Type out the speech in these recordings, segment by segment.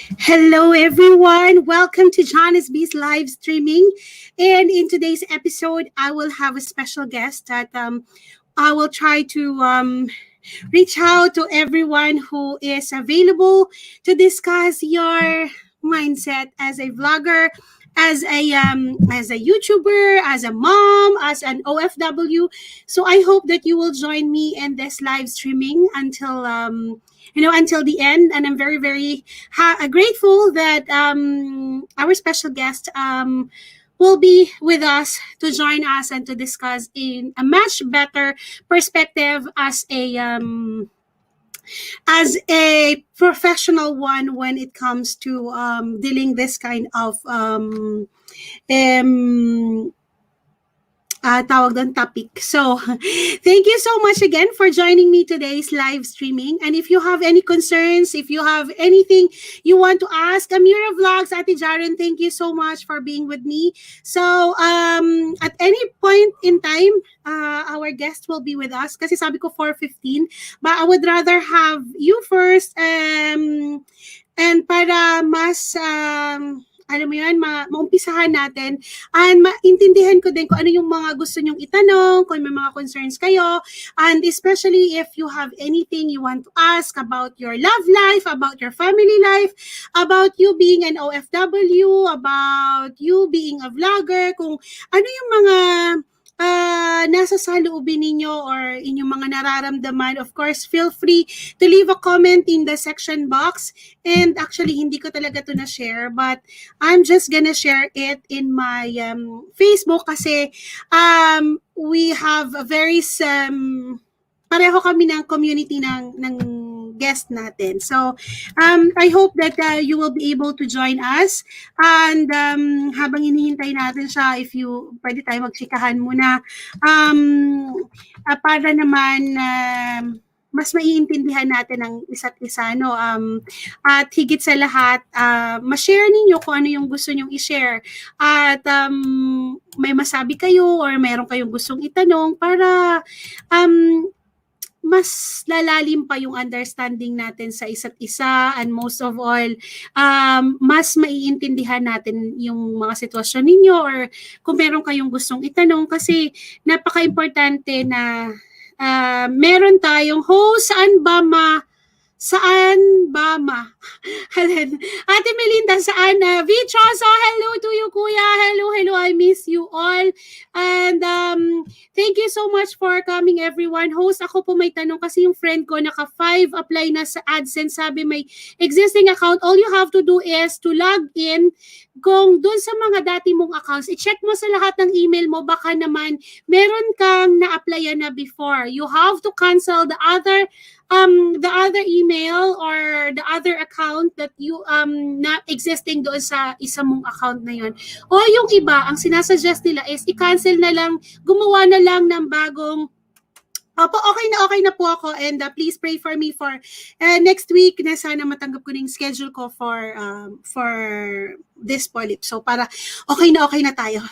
Hello, everyone. Welcome to Janice B's live streaming. And in today's episode, I will have a special guest that I will try to reach out to everyone who is available to discuss your mindset as a vlogger, as a YouTuber, as a mom, as an OFW. So I hope that you will join me in this live streaming until the end. And I'm very very grateful that our special guest will be with us to join us and to discuss in a much better perspective as a professional one when it comes to dealing this kind of um, tawag doon, topic. So, thank you so much again for joining me today's live streaming. And if you have any concerns, if you have anything you want to ask, Amira Vlogs, Ate Jaren, thank you so much for being with me. So, at any point in time, our guest will be with us. Kasi sabi ko 4:15, but I would rather have you first. And para mas alam mo yun, maumpisahan natin and maintindihan ko din kung ano yung mga gusto nyong itanong, kung may mga concerns kayo, and especially if you have anything you want to ask about your love life, about your family life, about you being an OFW, about you being a vlogger, kung ano yung mga nasa saloobin ninyo or inyong mga nararamdaman. Of course, feel free to leave a comment in the section box. And actually, hindi ko talaga to na-share, but I'm just gonna share it in my Facebook kasi we have a very pareho kami ng community ng guest natin. So, I hope that you will be able to join us. And habang hinihintay natin siya, if you pwede tayo magchikahan muna, para naman mas maiintindihan natin ang isa't isa, no? At higit sa lahat, ma-share ninyo kung ano yung gusto nyong i-share. At may masabi kayo or meron kayong gustong itanong para mas lalalim pa yung understanding natin sa isa't isa, and most of all, mas maiintindihan natin yung mga sitwasyon ninyo or kung meron kayong gustong itanong, kasi napaka-importante na meron tayong host. Saan ba ma? Ate Melinda, saan na? Vichoso, hello to you, kuya. Hello, I miss you all. And thank you so much for coming, everyone. Host, ako po may tanong kasi yung friend ko naka 5 apply na sa AdSense. Sabi may existing account. All you have to do is to log in. Kung dun sa mga dati mong accounts, i-check mo sa lahat ng email mo, baka naman meron kang na-applyan na before. You have to cancel the other email or the other account that you na existing doon sa isa mong account na yon. O yung iba, ang sinasuggest nila is i-cancel na lang, gumawa na lang ng bagong. Opo, okay na po ako, and please pray for me for next week na sana matanggap ko na yung schedule ko for this polyp. So para okay na tayo.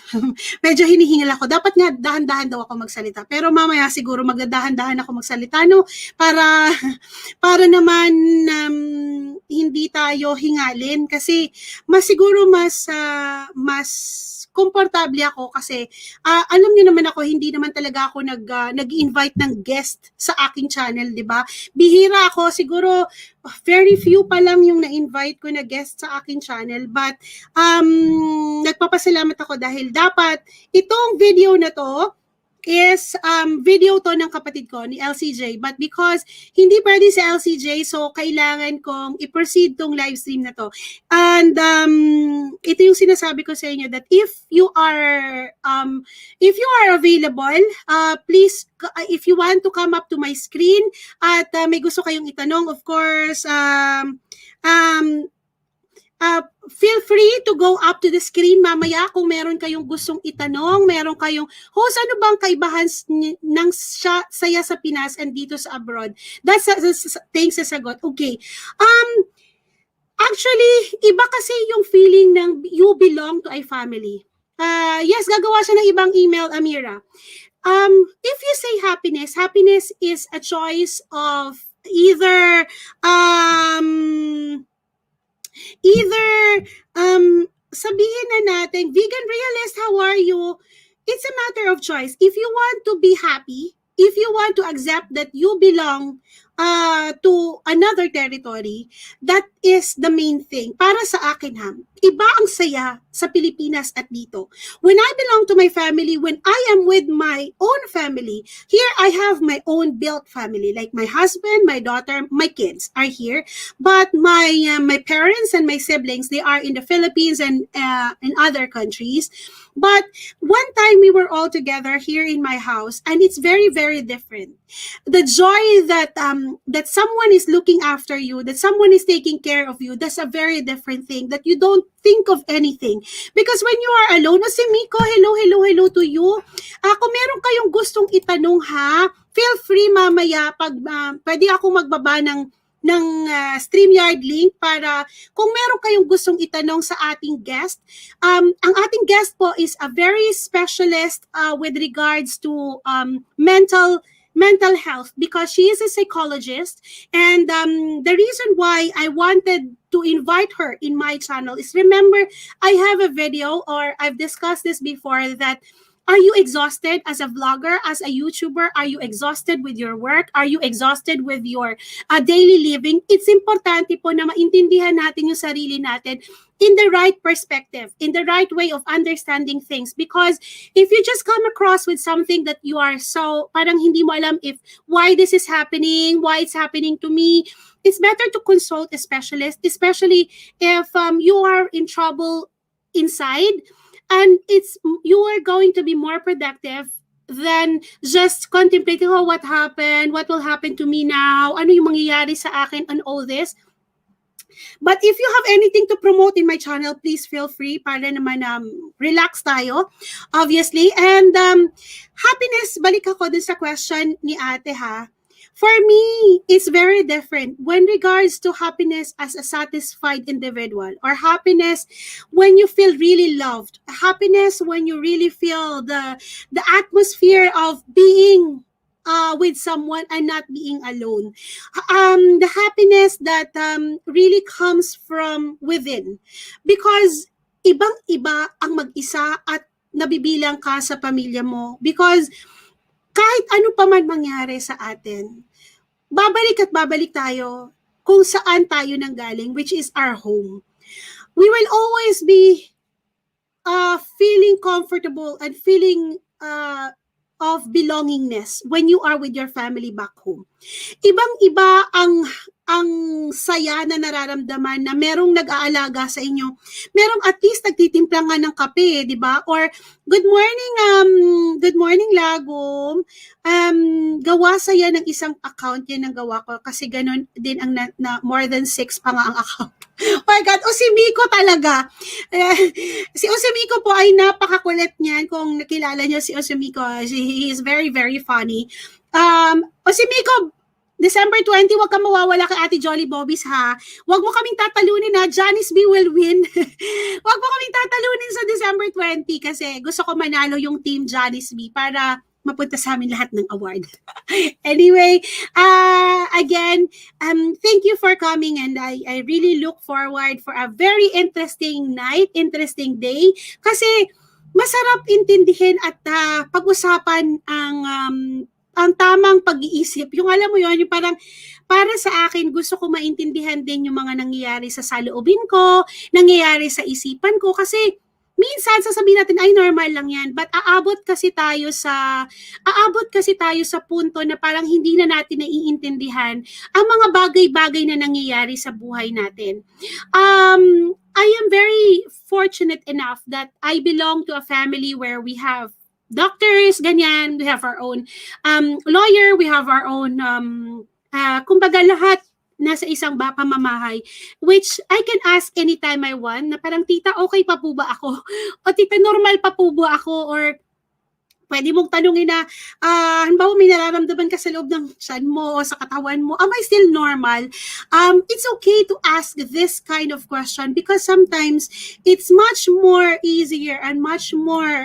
Medyo hinihingal ako. Dapat nga dahan-dahan daw ako magsalita. Pero mamaya siguro magdahan-dahan ako magsalita, no? Para naman hindi tayo hingalin, kasi siguro mas komportable ako kasi alam niyo naman ako, hindi naman talaga ako nag-invite ng guest sa aking channel, di ba? Bihira ako, siguro very few pa lang yung na-invite ko na guest sa aking channel, but nagpapasalamat ako dahil dapat itong video na to is video to ng kapatid ko, ni LCJ. But because hindi pwede si LCJ, so kailangan kong i-proceed tong live stream na to. And ito yung sinasabi ko sa inyo, that if you are available, please, if you want to come up to my screen at may gusto kayong itanong, of course, feel free to go up to the screen mamaya kung meron kayong gustong itanong, meron kayong, host, ano bang kaibahan ng saya sa Pinas and dito sa abroad? That's thanks sa sagot. Okay. Actually, iba kasi yung feeling ng you belong to a family. Yes, gagawa siya ng ibang email, Amira. If you say happiness is a choice of either Either sabihin na natin, vegan realist, how are you? It's a matter of choice. If you want to be happy, if you want to accept that you belong to another territory, that is the main thing. Para sa akin ha, iba ang saya sa Pilipinas at dito. When I belong to my family, when I am with my own family, here I have my own built family, like my husband, my daughter, my kids are here. But my parents and my siblings, they are in the Philippines and in other countries. But one time we were all together here in my house, and it's very, very different. The joy that someone is looking after you, that someone is taking care of you, that's a very different thing, that you don't think of anything. Because when you are alone, si Miko, hello to you. Kung meron kayong gustong itanong ha, feel free mamaya pag pwede ako magbaba ng StreamYard link para kung meron kayong gustong itanong sa ating guest. Ang ating guest po is a very specialist with regards to mental health, because she is a psychologist. And the reason why I wanted to invite her in my channel is, remember, I have a video, or I've discussed this before, that are you exhausted as a vlogger, as a YouTuber? Are you exhausted with your work? Are you exhausted with your daily living? It's importante po na maintindihan natin yung sarili natin in the right perspective, in the right way of understanding things. Because if you just come across with something that you are so, parang hindi mo alam if why this is happening, why it's happening to me, it's better to consult a specialist, especially if you are in trouble inside. And you are going to be more productive than just contemplating, oh, what happened? What will happen to me now? Ano yung mangyayari sa akin and all this? But if you have anything to promote in my channel, please feel free, para naman relax tayo, obviously. And happiness, balik ako dun sa question ni ate ha. For me, it's very different when regards to happiness as a satisfied individual, or happiness when you feel really loved, happiness when you really feel the atmosphere of being with someone and not being alone. The happiness that really comes from within, because ibang-iba ang mag-isa at nabibilang ka sa pamilya mo, because kahit ano pa man mangyari sa atin, babalik at babalik tayo kung saan tayo nanggaling, which is our home. We will always be feeling comfortable and feeling of belongingness when you are with your family back home. Ibang-iba ang saya na nararamdaman na merong nag-aalaga sa inyo. Merong at least nagtitimpla nga ng kape, di ba? Or, good morning, Lagom. Gawa saya ng isang account, yan ang gawa ko. Kasi ganun din ang more than 6 pa nga ang account. Oh my God, si Miko talaga. Si Miko po ay napakakulit niyan. Kung nakilala niyo si Miko, he is very, very funny. Miko, December 20, wag kang mawawala kay Ate Jolly Bobbies ha. Wag mo kaming tatalunin ha. Janice B will win. Wag mo kaming tatalunin sa December 20 kasi gusto ko manalo yung team Janice B para mapunta sa amin lahat ng award. Anyway, again, thank you for coming, and I really look forward for a very interesting night, interesting day, kasi masarap intindihin at pag-usapan ang tamang pag-iisip. Yung alam mo yon, yung parang para sa akin, gusto ko maintindihan din yung mga nangyayari sa saloobin ko, nangyayari sa isipan ko, kasi minsan sasabihin natin ay normal lang yan, but aabot kasi tayo sa punto na parang hindi na natin naiintindihan ang mga bagay-bagay na nangyayari sa buhay natin. I am very fortunate enough that I belong to a family where we have doctors, ganyan, we have our own lawyer, we have our own kumbaga lahat nasa isang pamamahay, which I can ask anytime I want, na parang, tita, okay pa po ba ako? O tita, normal pa po ba ako? Or pwede mong tanungin na, halimbawa may nararamdaman ka sa loob ng tiyan mo o sa katawan mo, am I still normal? It's okay to ask this kind of question, because sometimes it's much more easier and much more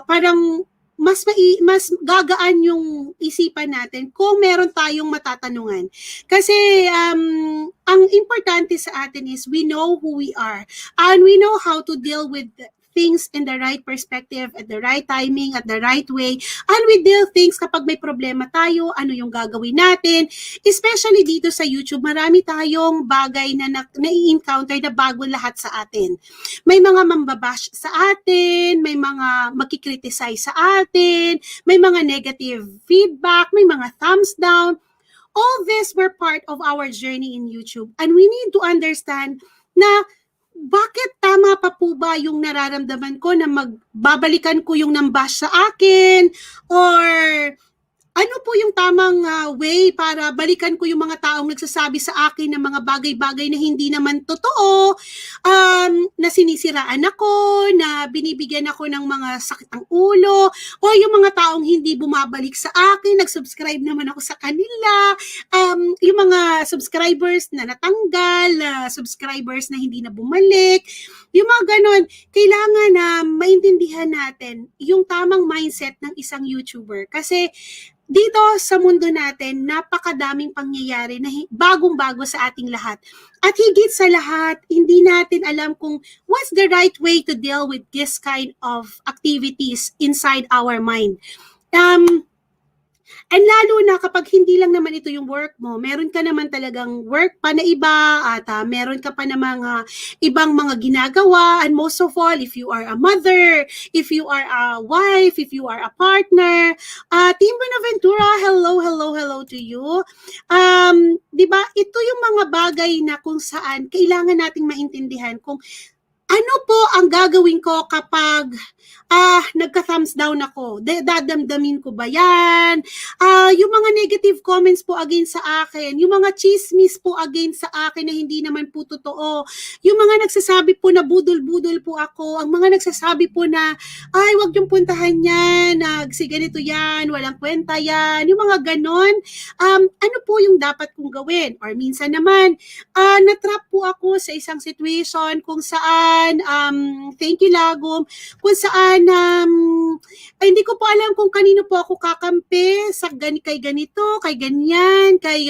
parang mas gagaan yung isipan natin kung meron tayong matatanungan. Kasi ang importante sa atin is we know who we are and we know how to deal with things in the right perspective, at the right timing, at the right way. And we deal things kapag may problema tayo, ano yung gagawin natin. Especially dito sa YouTube, marami tayong bagay na nai-encounter na bago lahat sa atin. May mga mambabash sa atin, may mga makikriticize sa atin, may mga negative feedback, may mga thumbs down. All this were part of our journey in YouTube. And we need to understand na bakit tama pa po ba yung nararamdaman ko na magbabalikan ko yung nambash sa akin, or ano po yung tamang way para balikan ko yung mga taong nagsasabi sa akin ng mga bagay-bagay na hindi naman totoo, na sinisiraan ako, na binibigyan ako ng mga sakit ng ulo, o yung mga taong hindi bumabalik sa akin, nag-subscribe naman ako sa kanila, yung mga subscribers na natanggal, subscribers na hindi na bumalik, yung mga ganon. Kailangan na maintindihan natin yung tamang mindset ng isang YouTuber kasi dito sa mundo natin, napakadaming pangyayari na bagong-bago sa ating lahat. At higit sa lahat, hindi natin alam kung what's the right way to deal with this kind of activities inside our mind. And lalo na kapag hindi lang naman ito yung work mo, meron ka naman talagang work pa na iba at meron ka pa na mga ibang mga ginagawa. And most of all, if you are a mother, if you are a wife, if you are a partner, Team Buenaventura, hello to you. Diba, ito yung mga bagay na kung saan kailangan nating maintindihan kung ano po ang gagawin ko kapag nagka-thumbs down ako? Dadamdamin ko ba yan? Yung mga negative comments po against sa akin, yung mga chismis po against sa akin na hindi naman po totoo, yung mga nagsasabi po na budol-budol po ako, ang mga nagsasabi po na, ay, wag yung puntahan yan, si ganito yan, walang kwenta yan, yung mga ganon, ano po yung dapat kong gawin? Or minsan naman, natrap po ako sa isang situation kung saan, thank you Lagom, kung saan hindi ko po alam kung kanino po ako kakampi sa kay ganito, kay ganyan, kay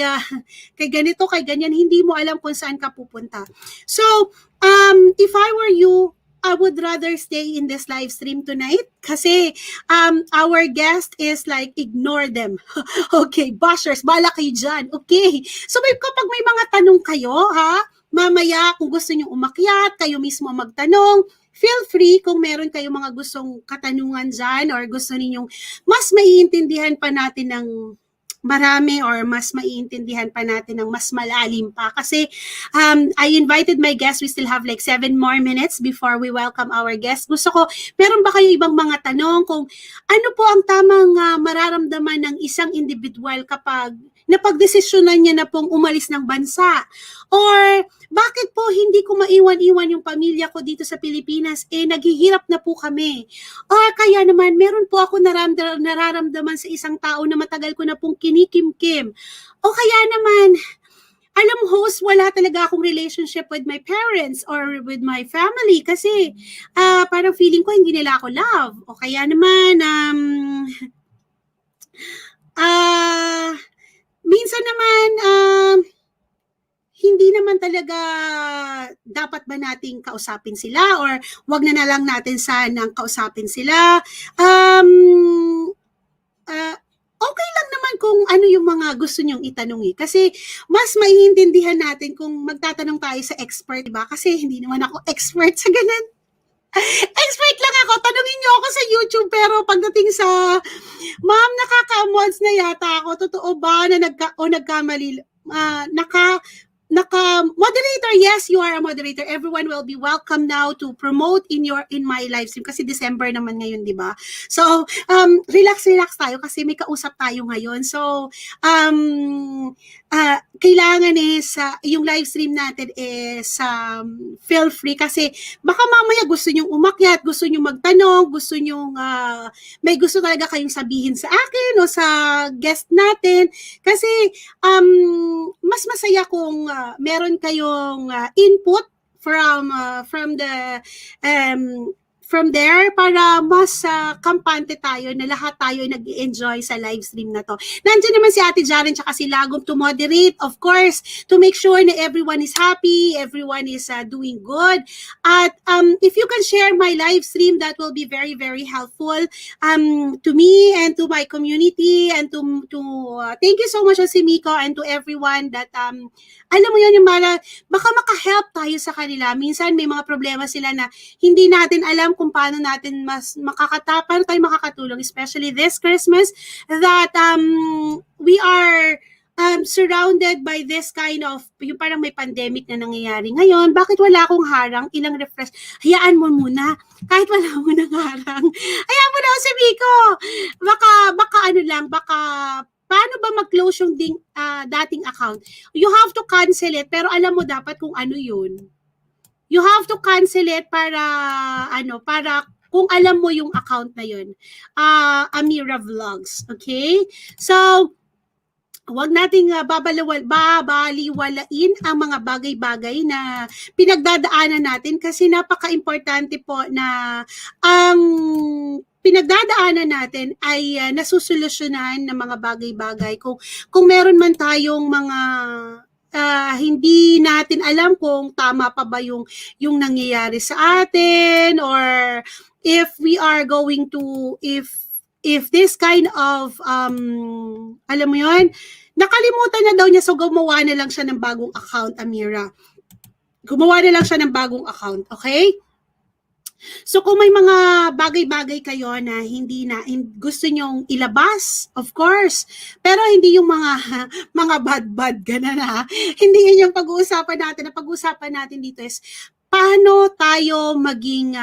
ganito, kay ganyan, hindi mo alam kung saan ka pupunta. So, if I were you, I would rather stay in this live stream tonight kasi our guest is like, ignore them. Okay, bashers, bala kayo dyan. Okay, so kapag may mga tanong kayo, mamaya kung gusto nyo umakyat, kayo mismo magtanong, feel free kung meron kayong mga gustong katanungan dyan or gusto ninyong mas maiintindihan pa natin ng marami or mas maiintindihan pa natin ng mas malalim pa. Kasi I invited my guest. We still have like 7 more minutes before we welcome our guest. Gusto ko, meron ba kayo ibang mga tanong kung ano po ang tamang mararamdaman ng isang individual kapag napagdesisyonan niya na pong umalis ng bansa? Or bakit po hindi ko maiwan-iwan yung pamilya ko dito sa Pilipinas? Naghihirap na po kami. Or kaya naman, meron po ako nararamdaman sa isang tao na matagal ko na pong kinikimkim. O kaya naman, alam host, wala talaga akong relationship with my parents or with my family kasi parang feeling ko hindi nila ako love. O kaya naman, minsan naman, hindi naman talaga dapat ba nating kausapin sila or wag na lang natin sanang kausapin sila. Okay lang naman kung ano yung mga gusto nyong itanong kasi mas maiintindihan natin kung magtatanong tayo sa expert, diba? Kasi hindi naman ako expert sa ganun. Expert lang ako, tanungin niyo ako sa YouTube, pero pagdating sa ma'am, nakaka-amods na yata ako, totoo ba na nagkamali, moderator, yes, you are a moderator. Everyone will be welcome now to promote in my live stream kasi December naman ngayon, di ba? So, relax tayo kasi may kausap tayo ngayon. So, kailangan yung live stream natin feel free kasi baka mamaya gusto nyong umakyat, gusto nyong magtanong, gusto nyong may gusto talaga kayong sabihin sa akin o sa guest natin kasi mas masaya kung meron kayong input from the from there para mas kampante tayo na lahat tayo ay nag-enjoy sa live stream na to. Nandiyan naman si Ate Jaren tsaka si Lagom to moderate, of course, to make sure na everyone is happy, everyone is doing good. At if you can share my live stream, that will be very, very helpful to me and to my community and to thank you so much si Miko and to everyone that alam mo yun, yung baka maka-help tayo sa kanila. Minsan may mga problema sila na hindi natin alam kung paano natin paano tayo makakatulong, especially this Christmas, that we are surrounded by this kind of, yung parang may pandemic na nangyayari ngayon. Bakit wala akong harang? Ilang refresh? Hayaan mo muna. Kahit wala mo nang harang. Hayaan mo na si Miko. Baka paano ba mag-close yung dating account? You have to cancel it, pero alam mo dapat kung ano yun. You have to cancel it para kung alam mo yung account na yun. Amira Vlogs. Okay? So, huwag nating babaliwalain ang mga bagay-bagay na pinagdadaanan natin kasi napaka-importante po na ang pinagdadaanan natin ay nasusolusyonan ng mga bagay-bagay. Kung meron man tayong mga hindi natin alam kung tama pa ba yung nangyayari sa atin, or if we are going to, if this kind of alam mo yun, nakalimutan na daw niya, so gumawa na lang siya ng bagong account, Amira. Gumawa na lang siya ng bagong account, okay? So kung may mga bagay-bagay kayo na gusto nyong ilabas, of course, pero hindi yung mga bad gana na. Hindi yun yung pag-uusapan natin. Ang pag-uusapan natin dito is paano tayo maging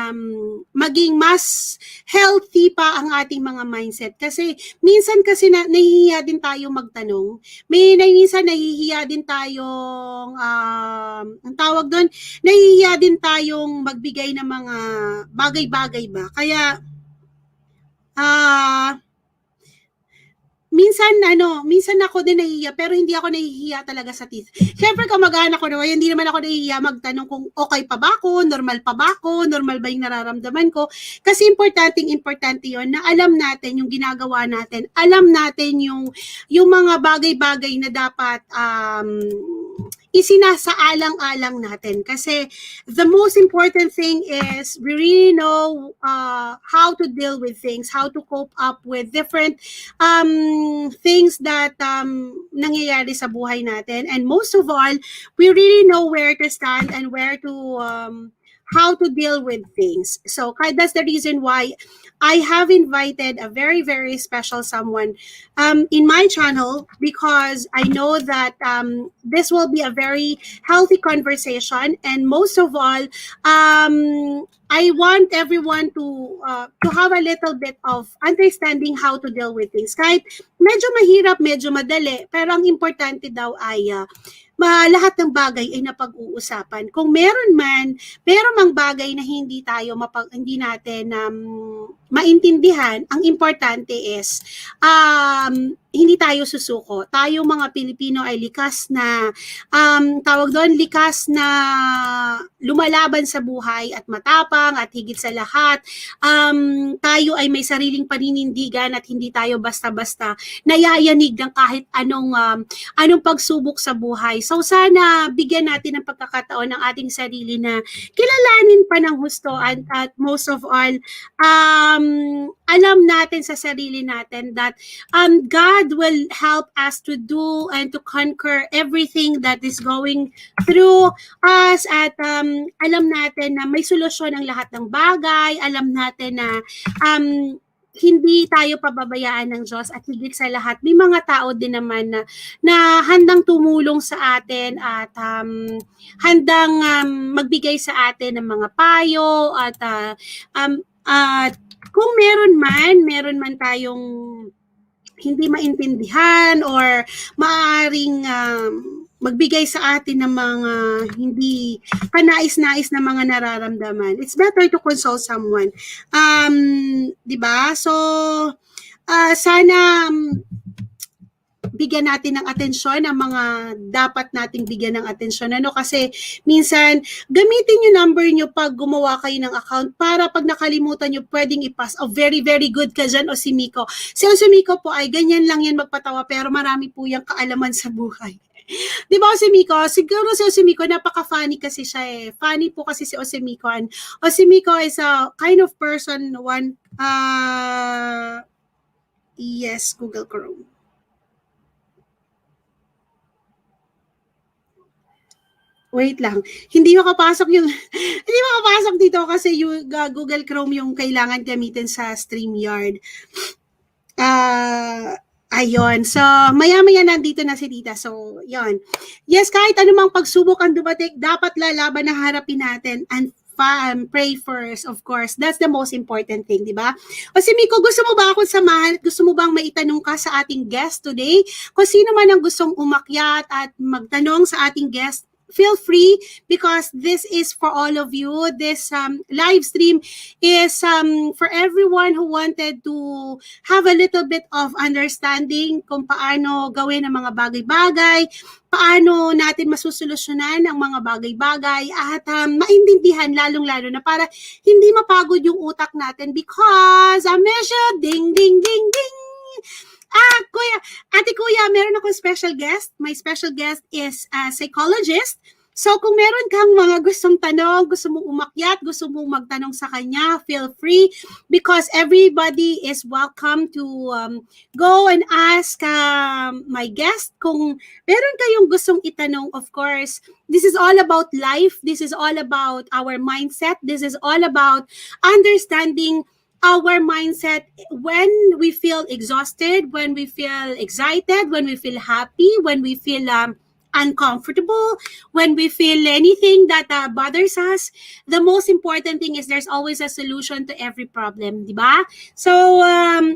mas healthy pa ang ating mga mindset. Kasi minsan nahihiya din tayo magtanong. Minsan nahihiya din tayong ang tawag doon, nahihiya din tayong magbigay ng mga bagay-bagay ba. Kaya minsan ako din nahihiya, pero hindi ako nahihiya talaga sa teeth. Siyempre, kamag-anak ko naman, hindi naman ako nahihiya magtanong kung okay pa ba ako, normal ba yung nararamdaman ko. Kasi importante yun na alam natin yung ginagawa natin, alam natin yung mga bagay-bagay na dapat isinasaalang-alang natin. Kasi the most important thing is we really know how to deal with things, how to cope up with different things that nangyayari sa buhay natin. And most of all, we really know where to stand and where to how to deal with things. So that's the reason why I have invited a very, very special someone in my channel, because I know that this will be a very healthy conversation. And most of all, I want everyone to have a little bit of understanding how to deal with things. Kahit medyo mahirap, medyo madali, pero ang importante daw ay lahat ng bagay ay napag-uusapan. Kung meron mang bagay na hindi natin maintindihan, ang importante is hindi tayo susuko. Tayo mga Pilipino ay likas na likas na lumalaban sa buhay at matapang, at higit sa lahat tayo ay may sariling paninindigan at hindi tayo basta-basta nayayanig ng kahit anong pagsubok sa buhay. So sana bigyan natin ng pagkakataon ng ating sarili na kilalanin pa ng husto, at most of all, alam natin sa sarili natin that God will help us to do and to conquer everything that is going through us, at alam natin na may solusyon ang lahat ng bagay. Alam natin na hindi tayo pababayaan ng Diyos, at higit sa lahat, may mga tao din naman na handang tumulong sa atin at handang magbigay sa atin ng mga payo, at kung meron man tayong hindi maintindihan or maaaring magbigay sa atin ng mga hindi kanais-nais na mga nararamdaman, it's better to consult someone. 'Di ba? So sana bigyan natin ng atensyon ang mga dapat nating bigyan ng atensyon. Ano? Kasi minsan, gamitin yung number nyo pag gumawa kayo ng account para pag nakalimutan nyo, pwedeng ipass. Oh, very, very good ka dyan, Osimiko. Si Osimiko po ay ganyan lang yan magpatawa pero marami po yung kaalaman sa buhay. Di ba, Osimiko? Siguro si Osimiko, napaka-funny kasi siya eh. Funny po kasi si Osimiko. And Osimiko is a kind of person, yes, Google Chrome. Wait lang. Hindi makapasok dito kasi yung Google Chrome yung kailangan gamitin sa StreamYard. Ayun. So, maya-maya nandito na si Tita. So, yon. Yes, kahit anumang pagsubok ang dumating, dapat lalaban na harapin natin and pray first, of course. That's the most important thing, di ba? O si Miko, gusto mo ba akong samahan? Gusto mo bang maitanong ka sa ating guest today? Kung sino man ang gustong umakyat at magtanong sa ating guest, feel free because this is for all of you. This live stream is for everyone who wanted to have a little bit of understanding kung paano gawin ang mga bagay-bagay, paano natin masusolusyonan ang mga bagay-bagay at maintindihan lalong-lalo na para hindi mapagod yung utak natin because medyo ding ding ding ding. Ate Kuya, meron akong special guest. My special guest is a psychologist. So kung meron kang mga gustong tanong, gusto mong umakyat, gusto mong magtanong sa kanya, feel free because everybody is welcome to go and ask my guest kung meron kayong gustong itanong. Of course, this is all about life. This is all about our mindset. This is all about understanding our mindset when we feel exhausted, when we feel excited, when we feel happy, when we feel uncomfortable, when we feel anything that bothers us. The most important thing is there's always a solution to every problem, di ba? So,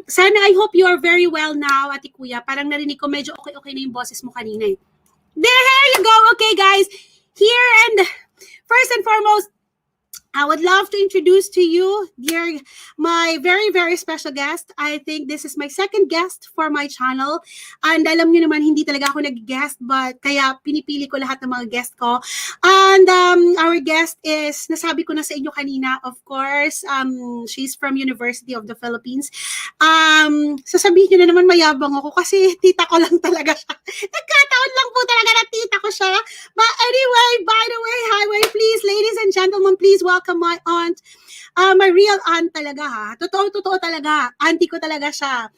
sana I hope you are very well now, Ate Kuya. Parang narinig ko medyo okay na yung boses mo kanina eh. There you go. Okay, guys. Here and first and foremost, I would love to introduce to you, dear, my very, very special guest. I think this is my second guest for my channel. And alam niyo naman, hindi talaga ako nag-guest, but kaya pinipili ko lahat ng mga guest ko. And our guest is, nasabi ko na sa inyo kanina, of course, she's from University of the Philippines. Sasabihin niyo na naman mayabang ako kasi tita ko lang talaga siya. Nagkataon lang po talaga na tita ko siya. But anyway, by the way, highway, please, ladies and gentlemen, please welcome my aunt. My real aunt talaga ha. Totoo talaga. Auntie ko talaga siya.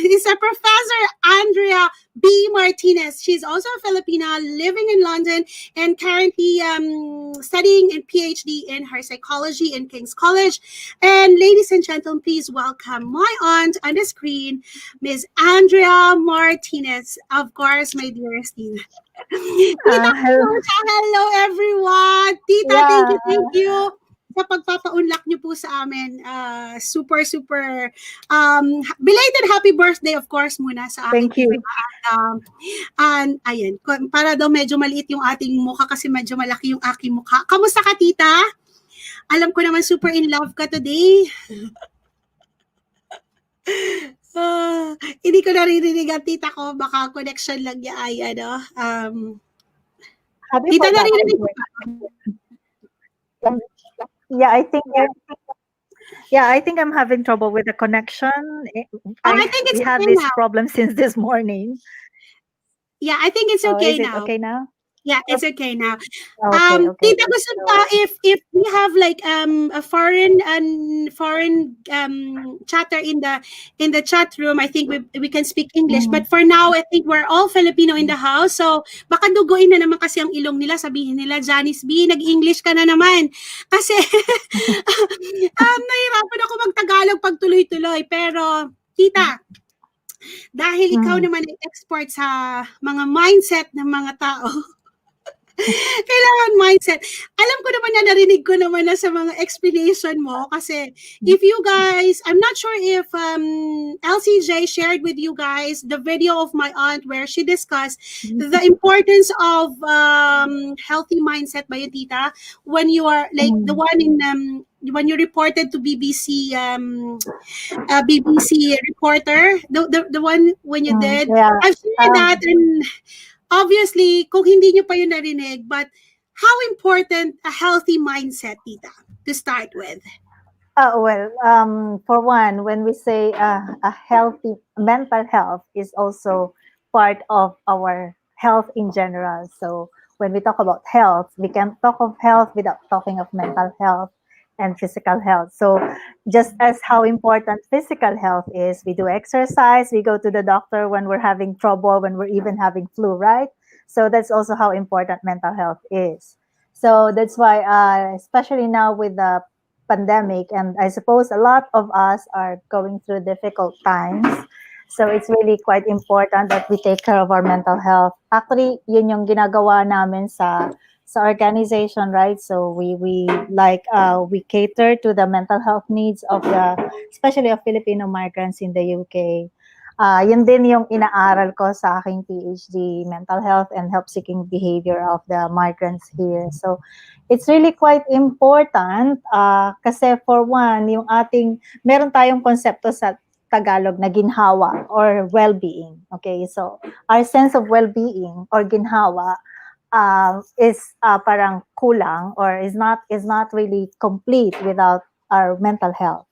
Is a Professor Andrea B. Martinez. She's also a Filipina living in London and currently studying in PhD in her psychology in King's College. And ladies and gentlemen, please welcome my aunt on the screen, Ms. Andrea Martinez. Of course, my dearest Tina. Tita, hello everyone. Tita, yeah. Thank you sa pagpapa-unlock niyo po sa amin. Super belated happy birthday of course muna sa akin. Thank you. And ayan, para daw medyo maliit yung ating mukha kasi medyo malaki yung aking mukha. Kamusta ka, tita? Alam ko naman super in love ka today. Hindi ko naririnig ang tita ko, baka connection lang niya ay ano. Tita, naririnig ko. Yeah, I think I'm having trouble with the connection. I think it's we had okay this now. problem since this morning. Yeah, I think it's okay now. Okay now? Yeah, it's okay now. Okay. Tita, gusto pa if we have like a foreign chatter in the chat room, I think we can speak English. But for now, I think we're all Filipino in the house. So baka duguin na naman kasi ang ilong nila, sabihin nila, Janice B, nag-English ka na naman. Kasi nahirapan ako mag-Tagalog pag tuloy-tuloy. Pero tita, dahil ikaw naman ay expert sa mga mindset ng mga tao. Kailangan mindset. Alam ko naman na narinig ko naman na sa mga explanation mo kasi if you guys, I'm not sure if LCJ shared with you guys the video of my aunt where she discussed the importance of healthy mindset ba yun, tita? When you are like the one in when you reported to BBC reporter, the one when you did, Yeah. I've seen that, and obviously, kung hindi nyo pa yun narinig, but how important a healthy mindset, tita, to start with? Well, for one, when we say a healthy mental health is also part of our health in general. So when we talk about health, we can talk of health without talking of mental health and physical health. So just as how important physical health is, we do exercise, we go to the doctor when we're having trouble, when we're even having flu, right? So that's also how important mental health is. So that's why, especially now with the pandemic, and I suppose a lot of us are going through difficult times. So it's really quite important that we take care of our mental health. Actually, yun yung ginagawa namin sa organization, right? So we cater to the mental health needs of especially of Filipino migrants in the UK. Yun din yung inaaral ko sa aking PhD, mental health and help-seeking behavior of the migrants here. So it's really quite important kasi for one, meron tayong konsepto sa Tagalog na ginhawa or well-being. Okay, so our sense of well-being or ginhawa is parang kulang or is not really complete without our mental health.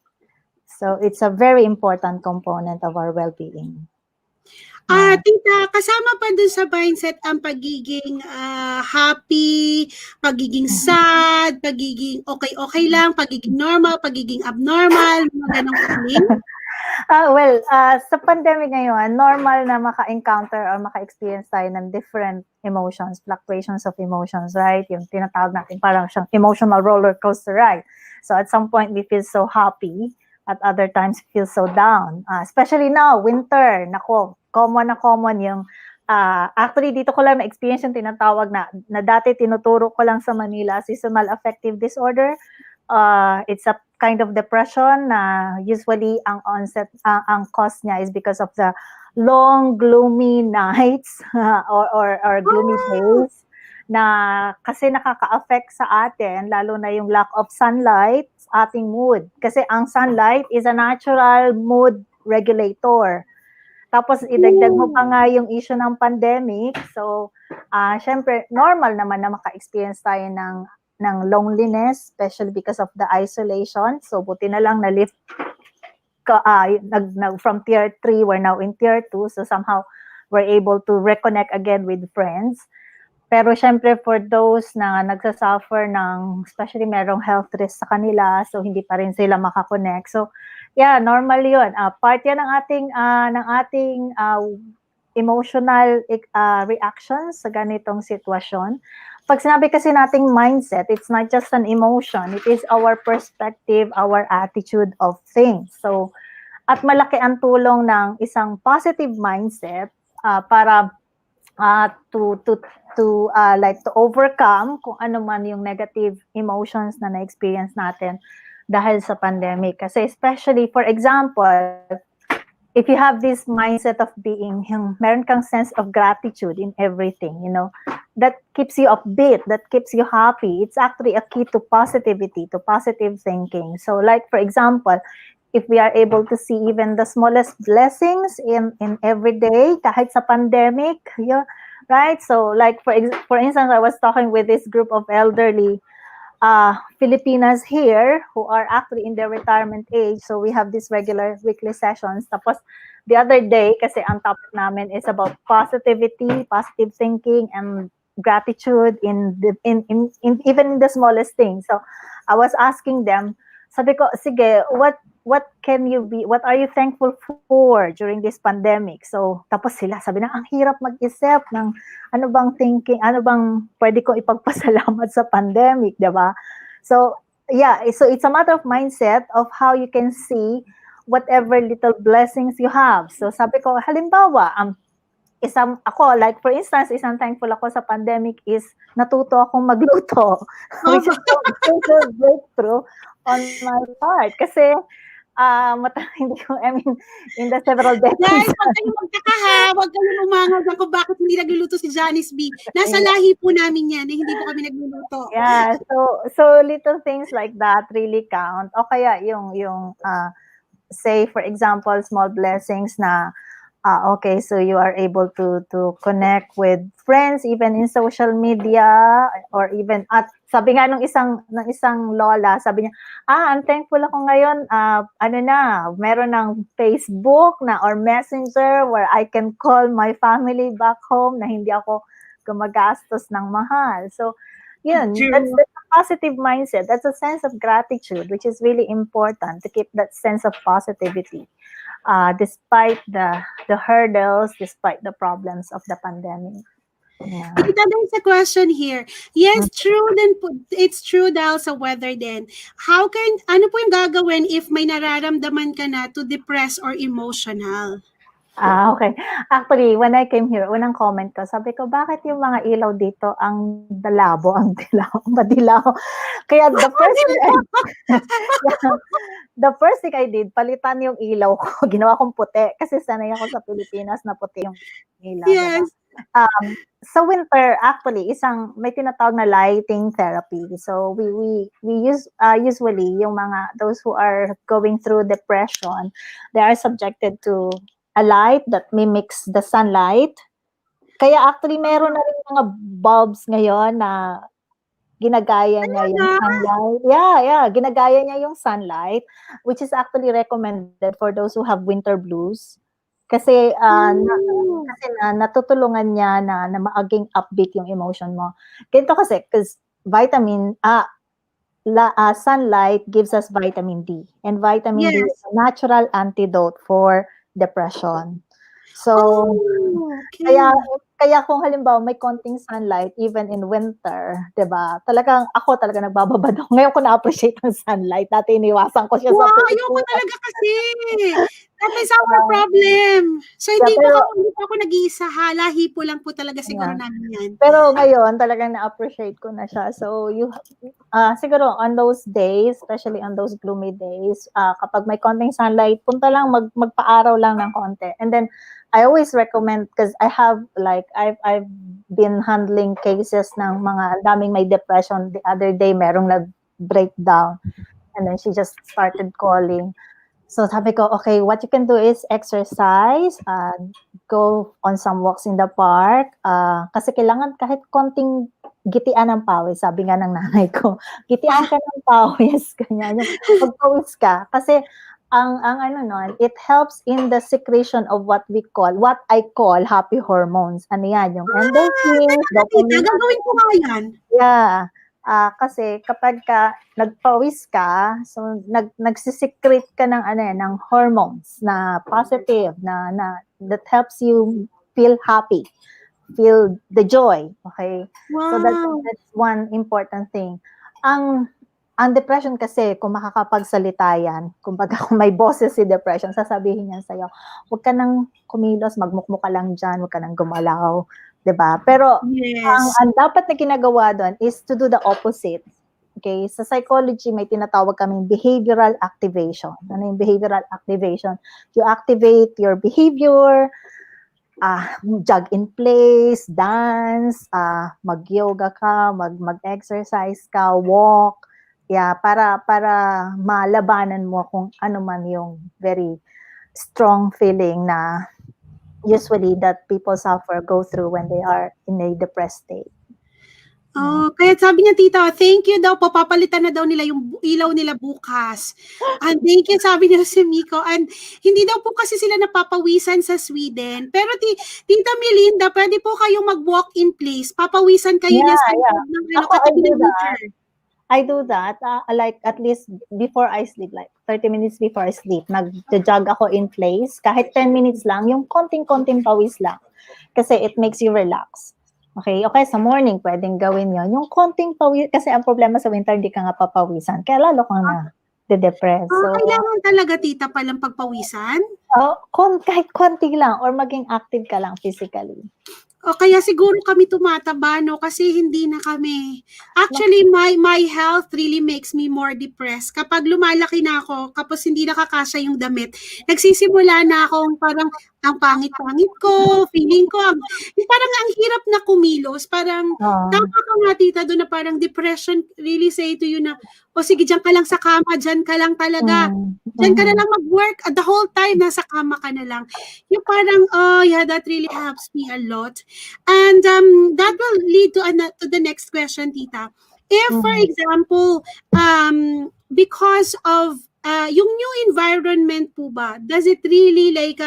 So it's a very important component of our well-being. Tita, kasama pa dun sa mindset ang pagiging happy, pagiging sad, pagiging okay lang, pagiging normal, pagiging abnormal, mga ganong feeling? Well, sa pandemic ngayon, normal na maka-encounter or maka-experience tayo ng different emotions, fluctuations of emotions, right? Yung tinatawag natin parang siyang emotional roller coaster ride. So at some point, we feel so happy. At other times, feel so down. Especially now, winter. Nako, common yung actually, dito ko lang na-experience yung tinatawag na dati tinuturo ko lang sa Manila, seasonal affective disorder. It's a kind of depression na usually ang onset, ang cause niya is because of the long, gloomy nights or gloomy days na kasi nakaka-affect sa atin, lalo na yung lack of sunlight sa ating mood. Kasi ang sunlight is a natural mood regulator. Tapos idagdag mo pa nga yung issue ng pandemic. So, syempre, normal naman na maka-experience tayo ng loneliness, especially because of the isolation. So, buti na lang na-lift from tier 3, we're now in tier 2. So, somehow, we're able to reconnect again with friends. Pero syempre for those na nagsasuffer ng, especially merong health risk sa kanila, so hindi pa rin sila makakonect. So, yeah, normal yun. Part yan ng ating emotional reactions sa ganitong sitwasyon. Pag sinabi kasi nating mindset, it's not just an emotion. It is our perspective, our attitude of things. So, at malaki ang tulong ng isang positive mindset para to overcome kung ano man yung negative emotions na na-experience natin dahil sa pandemic. Kasi especially, for example, if you have this mindset of being, meron kang sense of gratitude in everything, that keeps you upbeat, that keeps you happy. It's actually a key to positivity, to positive thinking. So like, for example, if we are able to see even the smallest blessings in every day, kahit sa pandemic, right? So like, for instance, I was talking with this group of elderly Filipinas here who are actually in their retirement age. So we have these regular weekly sessions. Tapos the other day, kasi ang topic namin is about positivity, positive thinking, and gratitude in even in the smallest things. So I was asking them, sabi ko, sige, what are you thankful for during this pandemic? So, tapos sila, sabi na, ang hirap mag-isip ng ano bang thinking, ano bang pwede kong ipagpasalamat sa pandemic, diba? So, yeah, so it's a matter of mindset of how you can see whatever little blessings you have. So, sabi ko, halimbawa, ako, like for instance, isang thankful ako sa pandemic is natuto akong magluto, which is a major breakthrough on my part. Kasi, hindi ko, I mean, in the several Guys, decades. huwag kayong magtaka ha. Huwag kayong umangag kung bakit hindi nagluluto si Janice B. Nasa lahi po namin yan, eh, hindi po kami nagluluto. Yeah, so little things like that really count. O kaya yung say for example, small blessings na okay, so you are able to connect with friends even in social media, or even at sabi nga ng isang lola, sabi niya, I'm thankful ako ngayon, meron ng Facebook na or Messenger where I can call my family back home na hindi ako gumagastos ng mahal. So yun, that's a positive mindset. That's a sense of gratitude, which is really important to keep that sense of positivity. Despite the hurdles, despite the problems of the pandemic. Yeah. Tita, there's a question here. Yes, true din po. It's true dahil sa weather din. Ano po yung gagawin if may nararamdaman ka na to depress or emotional? Okay. Actually, when I came here, unang comment ko, sabi ko, bakit yung mga ilaw dito ang madilaw. Kaya the first thing I did, palitan yung ilaw ko. Ginawa kong puti. Kasi sanay ako sa Pilipinas na puti yung ilaw. Yes. Sa winter, actually, may tinatawag na lighting therapy. So we use usually yung those who are going through depression, they are subjected to a light that mimics the sunlight. Kaya actually meron na rin mga bulbs ngayon na ginagaya niya yung sunlight. Yeah, ginagaya niya yung sunlight, which is actually recommended for those who have winter blues. Kasi natutulungan niya na maging upbeat yung emotion mo. Ganito kasi, because sunlight gives us vitamin D. And vitamin D is a natural antidote for depression. So, kaya kung halimbawa may konting sunlight, even in winter, diba? Ako talaga nagbababad ako. Ngayon ko na-appreciate ang sunlight. Dati iniwasan ko siya sa Wow, ayoko talaga kasi. That is our problem. So, hindi po ako nag-iisa. Lahi po lang po talaga siguro namin yan. Pero ngayon, talagang na-appreciate ko na siya. So, siguro on those days, especially on those gloomy days, kapag may konting sunlight, punta lang, magpa-araw lang ng konti. And then, I always recommend, because I've been handling cases ng mga daming may depression. The other day, merong nag-breakdown. And then she just started calling. So sabi ko, okay, what you can do is exercise, go on some walks in the park. Kasi kailangan kahit konting gitian ng pawis, sabi nga ng nanay ko, gitian ka ng pawis, ganyan. Magpawis ka. Kasi it helps in the secretion of what I call happy hormones. Ano yan? Yung endorphins, dopamine. Gagawin ko nga yan. Yeah. Kasi kapag nagpawis ka, so nagsisecrete ka ng hormones na positive na that helps you feel happy, feel the joy. Okay? Wow. So that's one important thing. Ang depression kasi, kung makakapagsalita yan, kumbaga kung may boses si depression, sasabihin niyan sa'yo, huwag ka nang kumilos, magmukmuk ka lang dyan, huwag ka nang gumalaw, diba? Pero, ang dapat na ginagawa doon is to do the opposite. Okay? Sa psychology, may tinatawag kaming behavioral activation. Ano yung behavioral activation? You activate your behavior, jog in place, dance, mag-yoga ka, mag-exercise ka, walk, para malabanan mo kung ano man yung very strong feeling na usually that people go through when they are in a depressed state. Kaya sabi niya, tita, thank you daw po, papalitan na daw nila yung ilaw nila bukas. And thank you, sabi niya si Miko. And hindi daw po kasi sila napapawisan sa Sweden. Pero tita Melinda, pwede po kayong mag-walk in place. Papawisan kayo niya sa katabi ng meter. I do that, like at least before I sleep, like 30 minutes before I sleep, nag-jog ako in place, kahit 10 minutes lang, yung konting-konting pawis lang. Kasi it makes you relax. Okay, sa morning, pwedeng gawin yon. Yung konting pawis, kasi ang problema sa winter, hindi ka nga papawisan. Kaya lalo kang de-depress. So, Kailangan talaga tita palang pagpawisan? kahit konti lang or maging active ka lang physically. O kaya siguro kami tumataba, no? Kasi hindi na kami. Actually, my health really makes me more depressed. Kapag lumalaki na ako, kapag hindi nakakasya yung damit, nagsisimula na akong parang ang pangit-pangit ko, feeling ko, parang ang hirap na kumilos. Parang, tama ka nga tita doon na parang depression really say to you na, o sige, dyan ka lang sa kama, dyan ka lang talaga. Dyan ka na lang mag-work. The whole time, nasa kama ka na lang. Yung parang, oh yeah, that really helps me a lot. And that will lead to the next question, Tita. If, for example, because of yung new environment po ba, does it really like,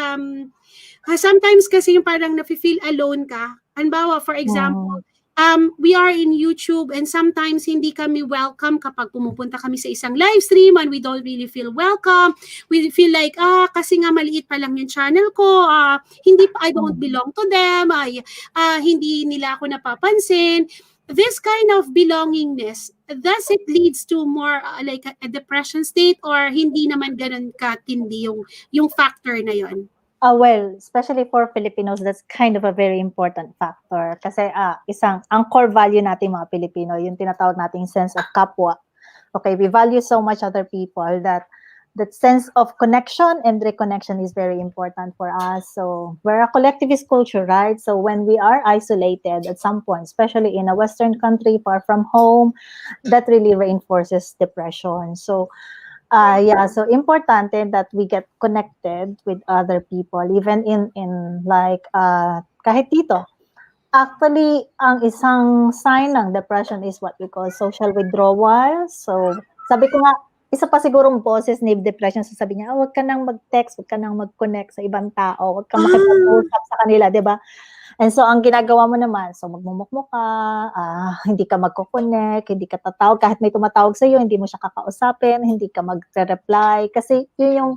sometimes kasi yung parang nafe-feel alone ka. Halimbawa, for example, we are in YouTube and sometimes hindi kami welcome kapag pumupunta kami sa isang live stream and we don't really feel welcome. We feel like, kasi nga maliit pa lang yung channel ko, I don't belong to them, hindi nila ako napapansin. This kind of belongingness, does it leads to more like a depression state or hindi naman ganun katindi yung factor na yon? Well, especially for Filipinos, that's kind of a very important factor. Kasi ang core value natin mga Pilipino, yung tinatawag nating sense of kapwa. Okay, we value so much other people that sense of connection and reconnection is very important for us. So we're a collectivist culture, right? So when we are isolated at some point, especially in a Western country, far from home, that really reinforces depression. So so importante that we get connected with other people, even in like kahit dito. Actually, ang isang sign ng depression is what we call social withdrawal. So, sabi ko nga, isa pa sigurong boses ni depression, sasabi niya, huwag ka nang mag-text, huwag ka nang mag-connect sa ibang tao, huwag ka makipag-usap sa kanila, di ba? And so, ang ginagawa mo naman, so magmumukmuk ka, hindi ka magko-connect, hindi ka tatawag, kahit may tumatawag sa'yo, hindi mo siya kakausapin, hindi ka mag-reply, kasi yun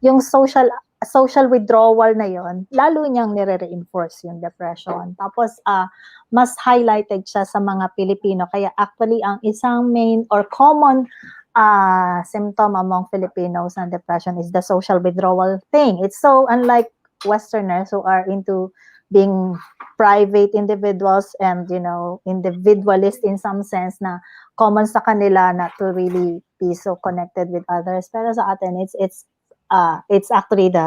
yung social withdrawal na yon, lalo niyang nire-reinforce yung depression. Tapos, mas highlighted siya sa mga Pilipino, kaya actually, ang isang main or common symptom among Filipinos ng depression is the social withdrawal thing. It's so unlike Westerners who are into being private individuals and, individualist in some sense na common sa kanila not to really be so connected with others. Pero sa atin, it's actually the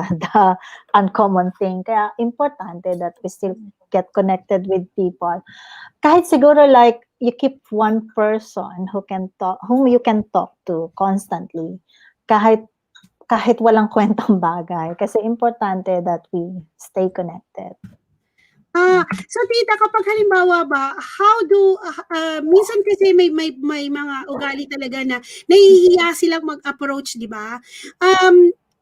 uncommon thing. Kaya importante that we still get connected with people. Kahit siguro like you keep one person whom you can talk to constantly. Kahit walang kwentang bagay. Kasi importante that we stay connected. So tita, kapag halimbawa ba, how do minsan kasi may mga ugali talaga na nahihiya silang mag-approach, di ba?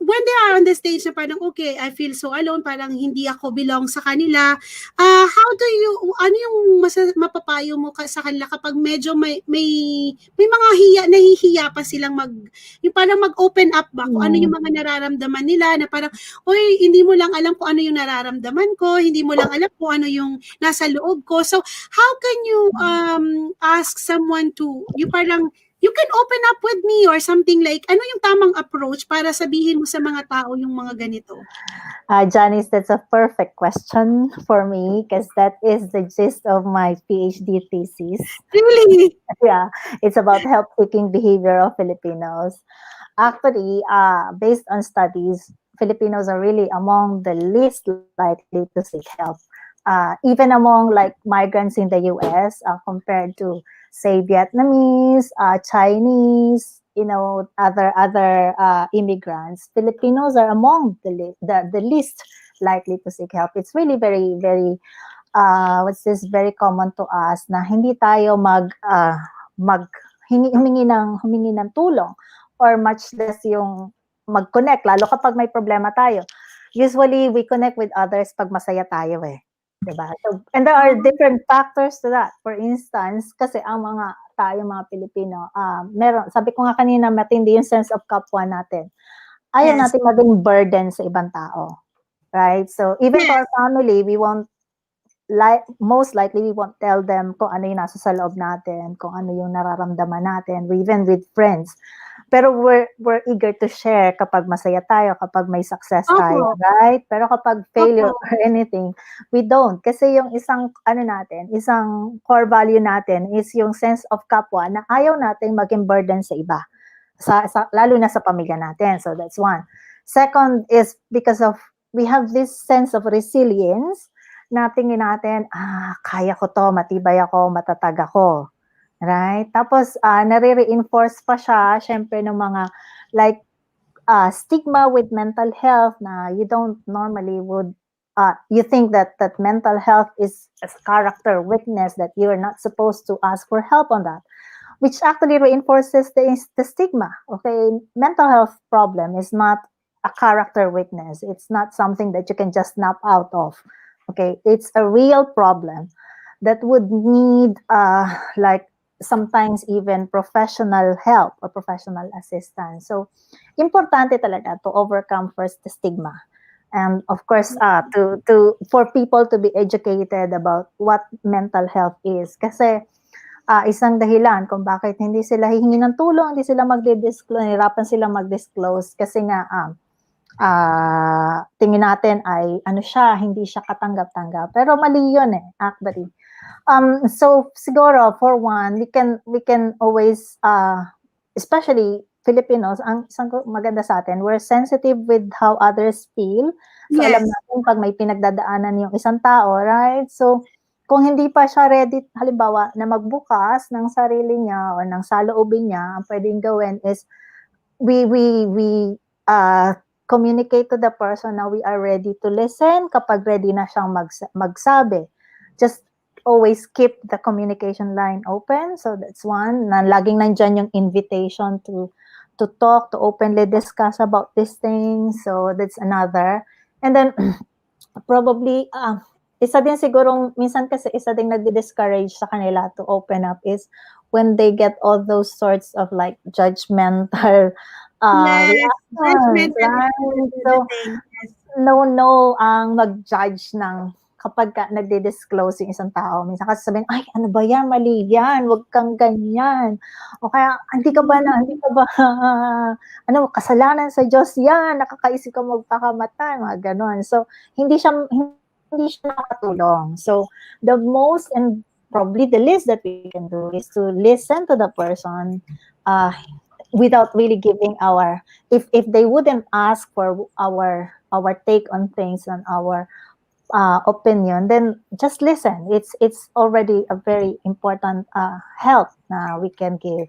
When they are on the stage na parang, okay, I feel so alone, parang hindi ako belong sa kanila. Ano yung mapapayo mo sa kanila kapag medyo may mga nahihiya pa silang yung parang mag-open up ba kung ano yung mga nararamdaman nila na parang, oy, hindi mo lang alam kung ano yung nararamdaman ko, hindi mo lang alam kung ano yung nasa loob ko. So, how can you ask someone you can open up with me or something like, ano yung tamang approach para sabihin mo sa mga tao yung mga ganito? Janice, that's a perfect question for me because that is the gist of my PhD thesis. Really? Yeah, it's about help-seeking behavior of Filipinos. Actually, based on studies, Filipinos are really among the least likely to seek help. Even among like migrants in the US, compared to say Vietnamese, Chinese, other immigrants, Filipinos are among the least likely to seek help. It's really very, very, very common to us na hindi tayo humingi ng tulong or much less yung mag-connect, lalo kapag may problema tayo. Usually, we connect with others pag masaya tayo eh. Diba? So, and there are different factors to that. For instance, kasi ang mga Pilipino, sabi ko nga kanina, matindi yung sense of kapwa natin. Ayaw natin maging burden sa ibang tao. Right? So, even for our family, we won't most likely we won't tell them kung ano yung nasa sa loob natin, kung ano yung nararamdaman natin, even with friends. Pero we're eager to share kapag masaya tayo, kapag may success tayo, Opo. right? Pero kapag failure Opo. or anything, we don't. Kasi yung isang isang core value natin is yung sense of kapwa na ayaw nating maging burden sa iba. Lalo na sa pamilya natin. So that's one. Second is because of we have this sense of resilience na tingin natin, kaya ko to, matibay ako, matatag ako. Right? Tapos, nare-reinforce pa siya, syempre, ng mga, like, stigma with mental health na you don't normally would, you think that mental health is a character weakness, that you're not supposed to ask for help on that, which actually reinforces the stigma. Okay, mental health problem is not a character weakness. It's not something that you can just snap out of. Okay, it's a real problem that would need like sometimes even professional help or professional assistance. So, importante talaga to overcome first the stigma. And of course, for people to be educated about what mental health is. Kasi isang dahilan kung bakit hindi sila hihingi ng tulong, hindi sila magdi-disclose, nahirapan sila mag-disclose kasi nga tingin natin ay hindi siya katanggap-tanggap. Pero mali yun actually. So siguro for one, we can always especially Filipinos, ang isang maganda sa atin, we're sensitive with how others feel. So alam Yes. natin pag may pinagdadaanan yung isang tao, right? So kung hindi pa siya ready, halimbawa, na magbukas ng sarili niya o ng saloobin niya, ang pwedeng gawin is we communicate to the person na we are ready to listen kapag ready na siyang magsabi. Just always keep the communication line open. So that's one. Na laging nandyan yung invitation to talk, to openly discuss about these things. So that's another. And then probably isa din sigurong minsan kasi isa ding nagdi-discourage sa kanila to open up is when they get all those sorts of like judgmental Yes. reactions, Judgmental is right? the So thing. Yes. no ang mag-judge ng kapag nagdi-disclose yung isang tao. Minsan kasi sabihin, ay, ano ba yan? Mali yan. Huwag kang ganyan. O kaya, hindi ka ba, kasalanan sa Diyos yan. Nakakaisip ka magpakamatay. Mga ganon. So, hindi siya nakatulong. So, the most and probably the least that we can do is to listen to the person without really giving if they wouldn't ask for our take on things and our opinion, then just listen. It's already a very important help na we can give.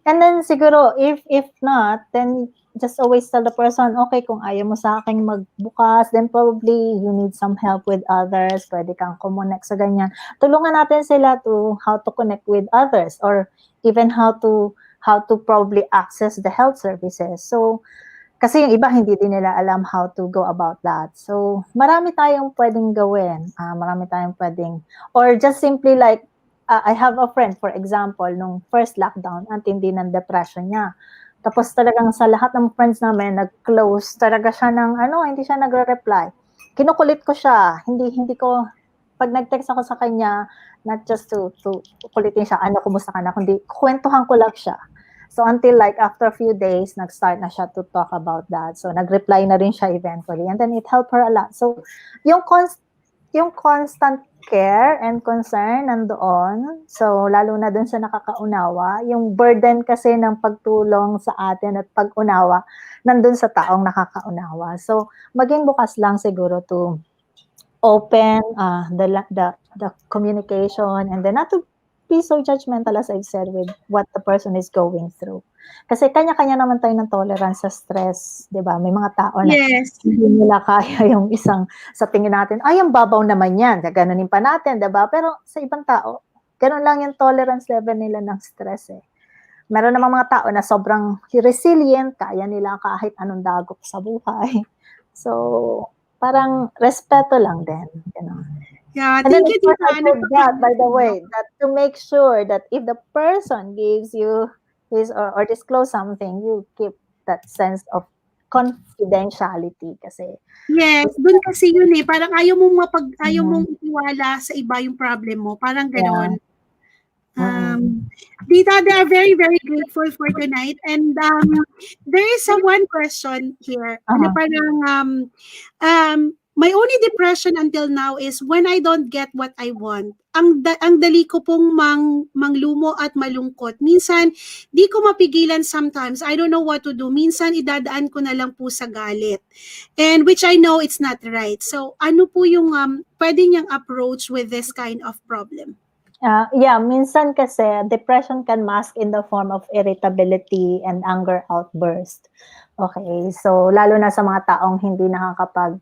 And then siguro if not, then just always tell the person, okay, kung ayaw mo sa akin magbukas, then probably you need some help with others. Pwede kang connect sa ganyan. Tulungan natin sila to how to connect with others or even how to probably access the health services. So kasi yung iba hindi din nila alam how to go about that. So, marami tayong pwedeng gawin. Marami tayong pwedeng, or just simply like, I have a friend, for example, nung first lockdown, ang tindi ng depression niya. Tapos talagang sa lahat ng friends namin, nag-close talaga siya ng, hindi siya nagre-reply. Kinukulit ko siya. Hindi ko, pag nag-text ako sa kanya, not just to kulitin siya, kumusta ka na, kundi kwentuhan ko lang siya. So until like after a few days, nag-start na siya to talk about that. So nag-reply na rin siya eventually. And then it helped her a lot. So yung constant care and concern nandoon. So lalo na dun sa nakakaunawa. Yung burden kasi ng pagtulong sa atin at pag-unawa nandun sa taong nakakaunawa. So maging bukas lang siguro to open the communication and then not to be so judgmental, as I've said, with what the person is going through. Kasi kanya-kanya naman tayo ng tolerance sa stress, di ba? May mga tao na hindi nila kaya yung isang, sa tingin natin, ang babaw naman yan, gaganunin pa natin, di ba? Pero sa ibang tao, ganun lang yung tolerance level nila ng stress Meron namang mga tao na sobrang resilient, kaya nila kahit anong dagok sa buhay. So, parang respeto lang din, Yeah, and then thank you, of course, Tita I Ana, said that, by the way, that to make sure that if the person gives you his or disclose something, you keep that sense of confidentiality kasi. Yes, dun kasi yun eh, parang ayaw Mhm. mong itiwala sa iba yung problem mo, parang Yeah. gano'n. Mm. Dita, they are very, very grateful for tonight. And there is a one question here. Ano Uh-huh. parang, my only depression until now is when I don't get what I want. Ang dali ko pong manglumo at malungkot. Minsan, di ko mapigilan sometimes. I don't know what to do. Minsan, idadaan ko na lang po sa galit. And which I know it's not right. So, ano po yung pwede niyang approach with this kind of problem? Yeah, minsan kasi depression can mask in the form of irritability and anger outburst. Okay, so lalo na sa mga taong hindi nakakapag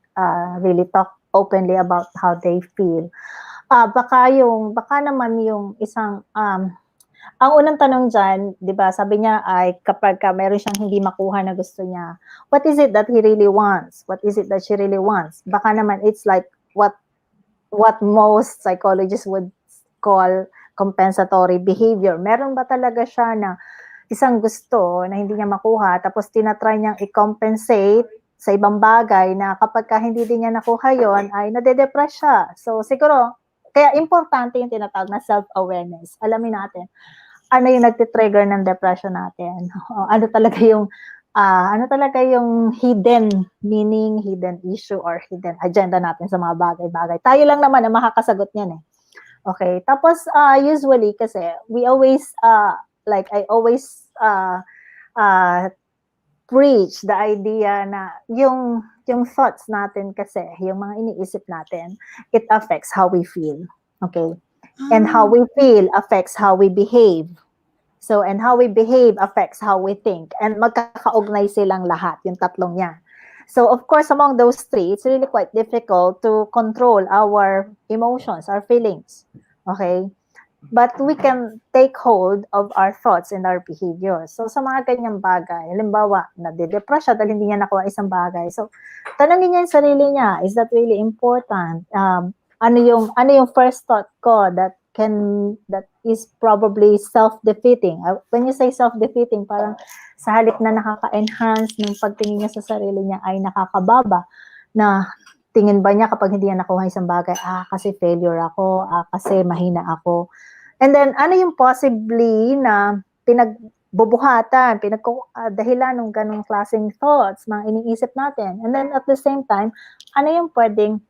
really talk openly about how they feel. Baka naman yung isang ang unang tanong diyan, 'di ba, sabi niya ay kapagka meron siyang hindi makuha na gusto niya, what is it that he really wants? What is it that she really wants? Baka naman it's like what most psychologists would call compensatory behavior. Meron ba talaga siya na isang gusto na hindi niya makuha tapos tina-try niyang i-compensate sa ibang bagay na kapagka hindi din niya nakuha yon ay nade-depress siya. So siguro kaya importante yung tinatawag na self-awareness. Alamin natin ano yung nagti-trigger ng depression natin. Ano talaga yung hidden meaning, hidden issue or hidden agenda natin sa mga bagay-bagay. Tayo lang naman ang makakasagot niyan eh. Okay. Tapos usually kasi we always like I always preach the idea na yung thoughts natin kasi, yung mga iniisip natin, it affects how we feel. Okay? And how we feel affects how we behave. So, and how we behave affects how we think. And magkakaugnay silang lahat, yung tatlong yan. So, of course, among those three, it's really quite difficult to control our emotions, our feelings. Okay? But we can take hold of our thoughts and our behaviors. So, sa mga ganyang bagay, halimbawa, nade-depress siya dahil hindi niya nakuha isang bagay. So, tanongin niya yung sarili niya, is that really important? Ano yung first thought ko that is probably self-defeating. When you say self-defeating, parang sa halip na nakaka-enhance ng pagtingin niya sa sarili niya ay nakakababa na tingin ba niya kapag hindi niya nakuha isang bagay, kasi failure ako, kasi mahina ako. And then, ano yung possibly na pinagbubuhatan, dahilan ng ganong klaseng thoughts, mga iniisip natin. And then, at the same time, ano yung pwedeng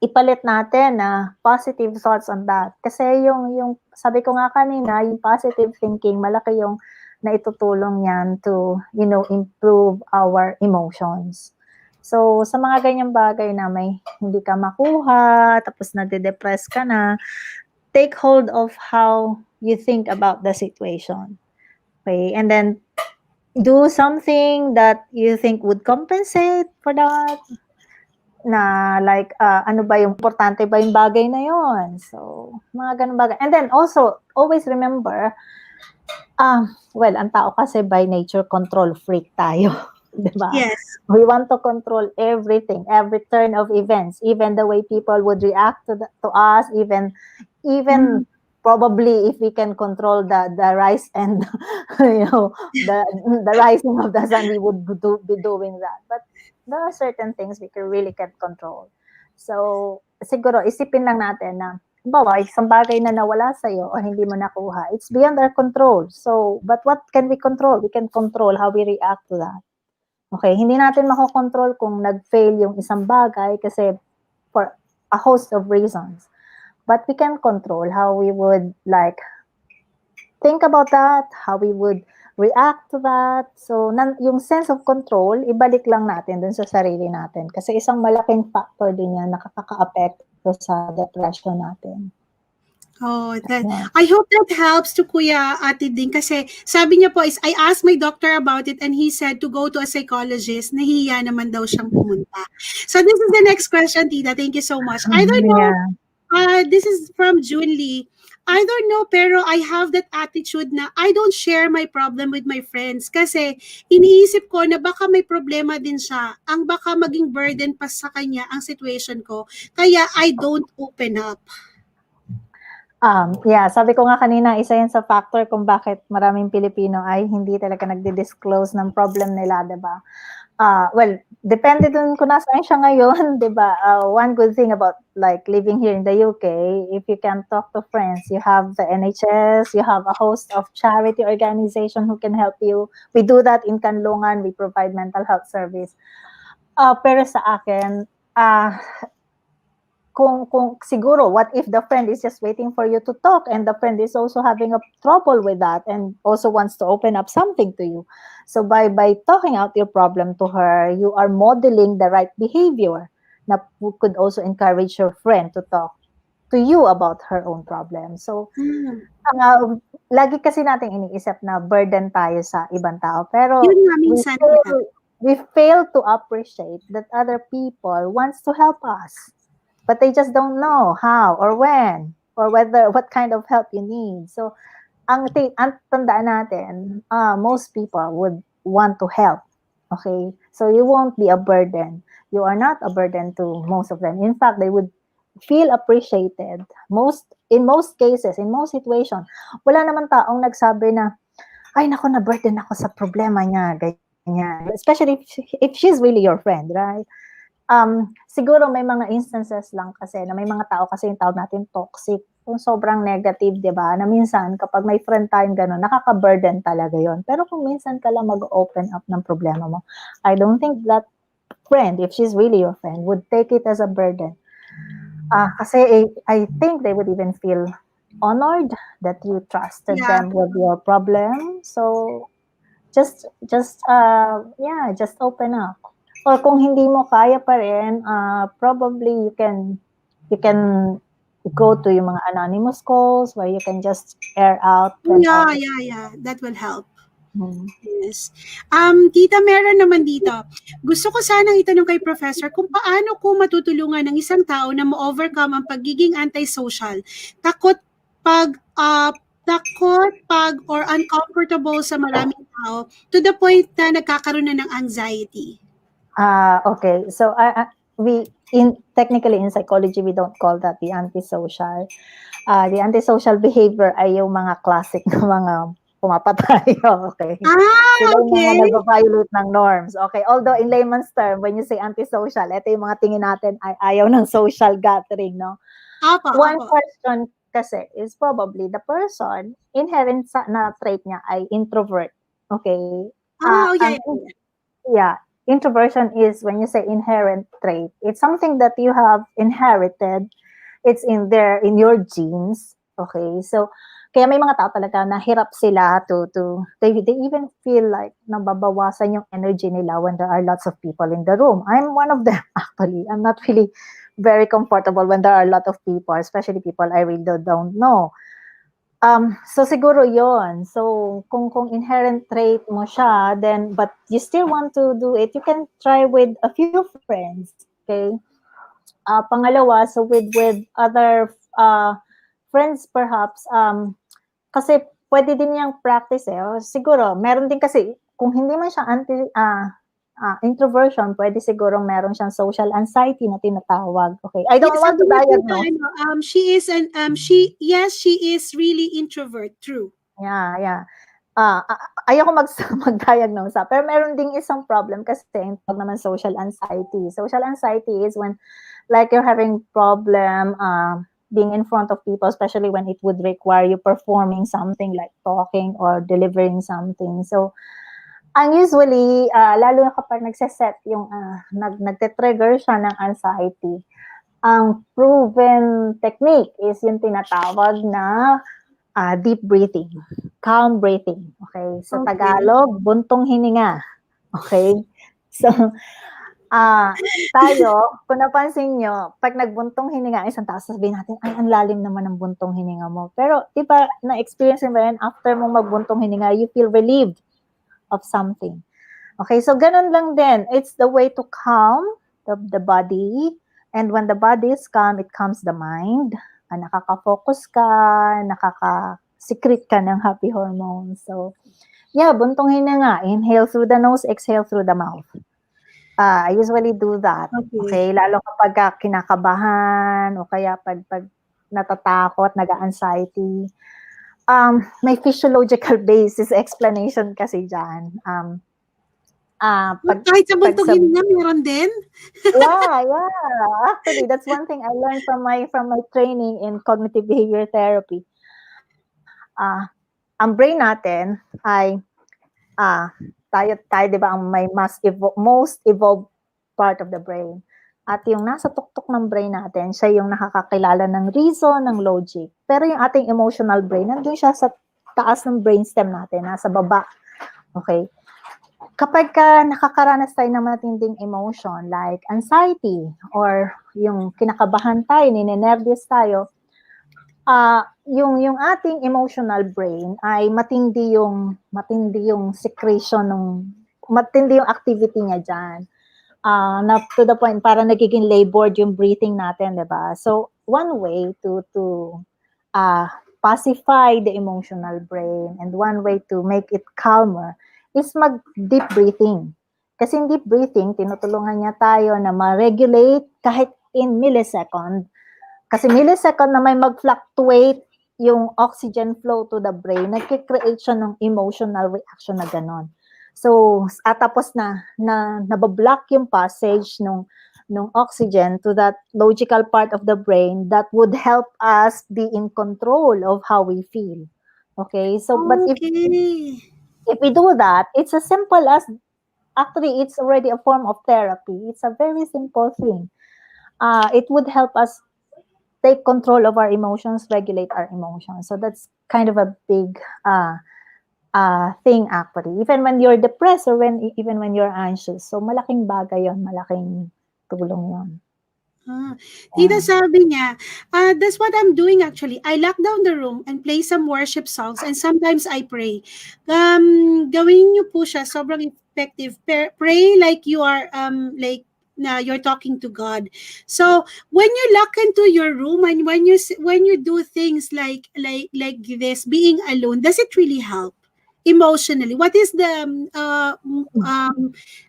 ipalit natin na positive thoughts on that. Kasi yung sabi ko nga kanina, yung positive thinking, malaki yung naitutulong yan to, improve our emotions. So, sa mga ganyang bagay na may hindi ka makuha, tapos nade-depress ka na, take hold of how you think about the situation. Okay? And then, do something that you think would compensate for that. Na like, ano ba yung importante ba yung bagay na yon? So, mga ganun bagay. And then also, always remember, ang tao kasi by nature, control freak tayo. Diba? Yes. We want to control everything, every turn of events, even the way people would react to us, even probably if we can control the rise and the rising of the sun, we would be doing that. But there are certain things we really can't control. So siguro isipin lang natin na bawa isang bagay na nawala sa'yo o hindi mo nakuha, it's beyond our control. So, but what can we control? We can control how we react to that. Okay, hindi natin makokontrol kung nag-fail yung isang bagay kasi for a host of reasons. But we can control how we would like think about that, how we would react to that. So, yung sense of control, ibalik lang natin dun sa sarili natin. Kasi isang malaking factor din yan nakaka-apekto sa depression natin. Oh, I hope that helps to Kuya Ate Ding kasi sabi niya po is I asked my doctor about it and he said to go to a psychologist. Nahihiya naman daw siyang pumunta. So this is the next question, Tita. Thank you so much. I don't know. This is from June Lee. I don't know pero I have that attitude na I don't share my problem with my friends kasi iniisip ko na baka may problema din siya. Ang baka maging burden pa sa kanya ang situation ko. Kaya I don't open up. Sabi ko nga kanina, isa yan sa factor kung bakit maraming Pilipino ay hindi talaga nagdi-disclose ng problem nila, diba? Well, depende dun kung nasaan siya ngayon, 'di ba? One good thing about like living here in the UK, if you can talk to friends, you have the NHS, you have a host of charity organization who can help you. We do that in Kanlungan, we provide mental health service. Pero sa akin, kung siguro, what if the friend is just waiting for you to talk and the friend is also having a trouble with that and also wants to open up something to you. So by talking out your problem to her, you are modeling the right behavior na could also encourage your friend to talk to you about her own problem. So, Mm. lagi kasi nating iniisip na burden tayo sa ibang tao. Pero Yun nga minsan, tita. we fail to appreciate that other people wants to help us. But they just don't know how or when or what kind of help you need. So, ang tandaan natin, most people would want to help. Okay? So, you won't be a burden. You are not a burden to most of them. In fact, they would feel appreciated. In most cases, in most situations, wala naman taong nagsabi na, ay, naku, na-burden ako sa problema niya, ganyan. Especially if she's really your friend, right? Siguro may mga instances lang kasi na may mga tao kasi yung tawag natin toxic, kung sobrang negative, 'di ba? Na minsan kapag may friend tayong gano'n, nakaka-burden talaga 'yon. Pero kung minsan ka lang mag-open up ng problema mo, I don't think that friend, if she's really your friend, would take it as a burden. Kasi I think they would even feel honored that you trusted Yeah. them with your problem. So just just open up. Or kung hindi mo kaya pa rin, probably you can go to yung mga anonymous calls where you can just air out Yeah. That will help. Hmm. Yes. Tita, meron naman dito. Gusto ko sanang itanong kay Professor kung paano ko matutulungan ng isang tao na ma-overcome ang pagiging antisocial. Takot pag or uncomfortable sa maraming tao to the point na nagkakaroon na ng anxiety. Okay. So technically in psychology we don't call that the antisocial. The antisocial behavior ay yung mga classic na mga pumapatay. Okay. Sila yung mga Okay. nag-violate ng norms. Okay. Although in layman's term, when you say antisocial, ito yung mga tingin natin ay ayaw ng social gathering, no? One Opo. question kasi is probably the person, inherent na trait niya ay introvert. Okay? Yeah. Yeah. Introversion is, when you say inherent trait, it's something that you have inherited. It's in your genes. Okay? So, kaya may mga tao talaga na hirap sila they even feel like nababawasan yung energy nila when there are lots of people in the room. I'm one of them, actually. I'm not really very comfortable when there are a lot of people, especially people I really don't know. So siguro yon. So kung inherent trait mo siya, then but you still want to do it, you can try with a few friends. Okay? Pangalawa, so with other friends perhaps, kasi pwede din niyang practice siguro meron din kasi kung hindi man siya introversion, pwede sigurong meron siyang social anxiety na tinatawag. Okay. I don't want to diagnose. She is really introvert. True. Yeah. Ayoko mag-diagnose, pero meron ding isang problem kasi yung tawag naman social anxiety. Social anxiety is when like you're having problem being in front of people, especially when it would require you performing something like talking or delivering something. So, ang usually, lalo na kapag nagse-set yung, nagte-trigger siya ng anxiety, ang proven technique is yung tinatawag na deep breathing, calm breathing. Okay? Sa Okay. Tagalog, buntong hininga. Okay? So, tayo, kung napansin nyo, pag nagbuntong hininga ang isang tao, sabihin natin, ay, ang lalim naman ng buntong hininga mo. Pero, di ba, na-experience mo yan, after mong magbuntong hininga, you feel relieved of something. Okay, so ganun lang din. It's the way to calm the body. And when the body is calm, it calms the mind. Nakaka-focus ka, nakaka-secrete ka ng happy hormones. So, yeah, buntong hininga. Inhale through the nose, exhale through the mouth. I usually do that. Okay, lalo kapag kinakabahan o kaya pag natatakot, nag-anxiety. May physiological basis explanation kasi dyan. Kahit sa pag sa buntugin na meron din? yeah. Actually, that's one thing I learned from my training in cognitive behavior therapy. Ang brain natin ay tayo 'di ba ang may most evolved part of the brain. At yung nasa tuktok ng brain natin, siya yung nakakakilala ng reason, ng logic. Pero yung ating emotional brain, nandun siya sa taas ng brainstem natin, nasa baba. Okay? Kapag nakakaranas tayo ng matinding emotion like anxiety or yung kinakabahan tayo, ninenervyos tayo, yung ating emotional brain ay matindi yung secretion matindi yung activity niya diyan. Na to the point para nagiging labored yung breathing natin, 'di ba? So one way to pacify the emotional brain and one way to make it calmer is mag deep breathing. Kasi in deep breathing, tinutulungan niya tayo na ma-regulate kahit in millisecond. Kasi millisecond na may mag-fluctuate yung oxygen flow to the brain, nagki-create siya ng emotional reaction na ganon. So, tapos nabablock yung passage nung oxygen to that logical part of the brain that would help us be in control of how we feel. Okay? So, but if we do that, it's as simple as, actually, it's already a form of therapy. It's a very simple thing. It would help us take control of our emotions, regulate our emotions. So that's kind of a big thing actually. Even when you're depressed or even when you're anxious. So malaking bagay yon, malaking tulong yon. Tita sabi niya, that's what I'm doing actually. I lock down the room and play some worship songs and sometimes I pray. Gawin niyo po siya, sobrang effective. Pray like you are you're talking to God. So when you lock into your room and when you do things like this, being alone, does it really help emotionally? What is the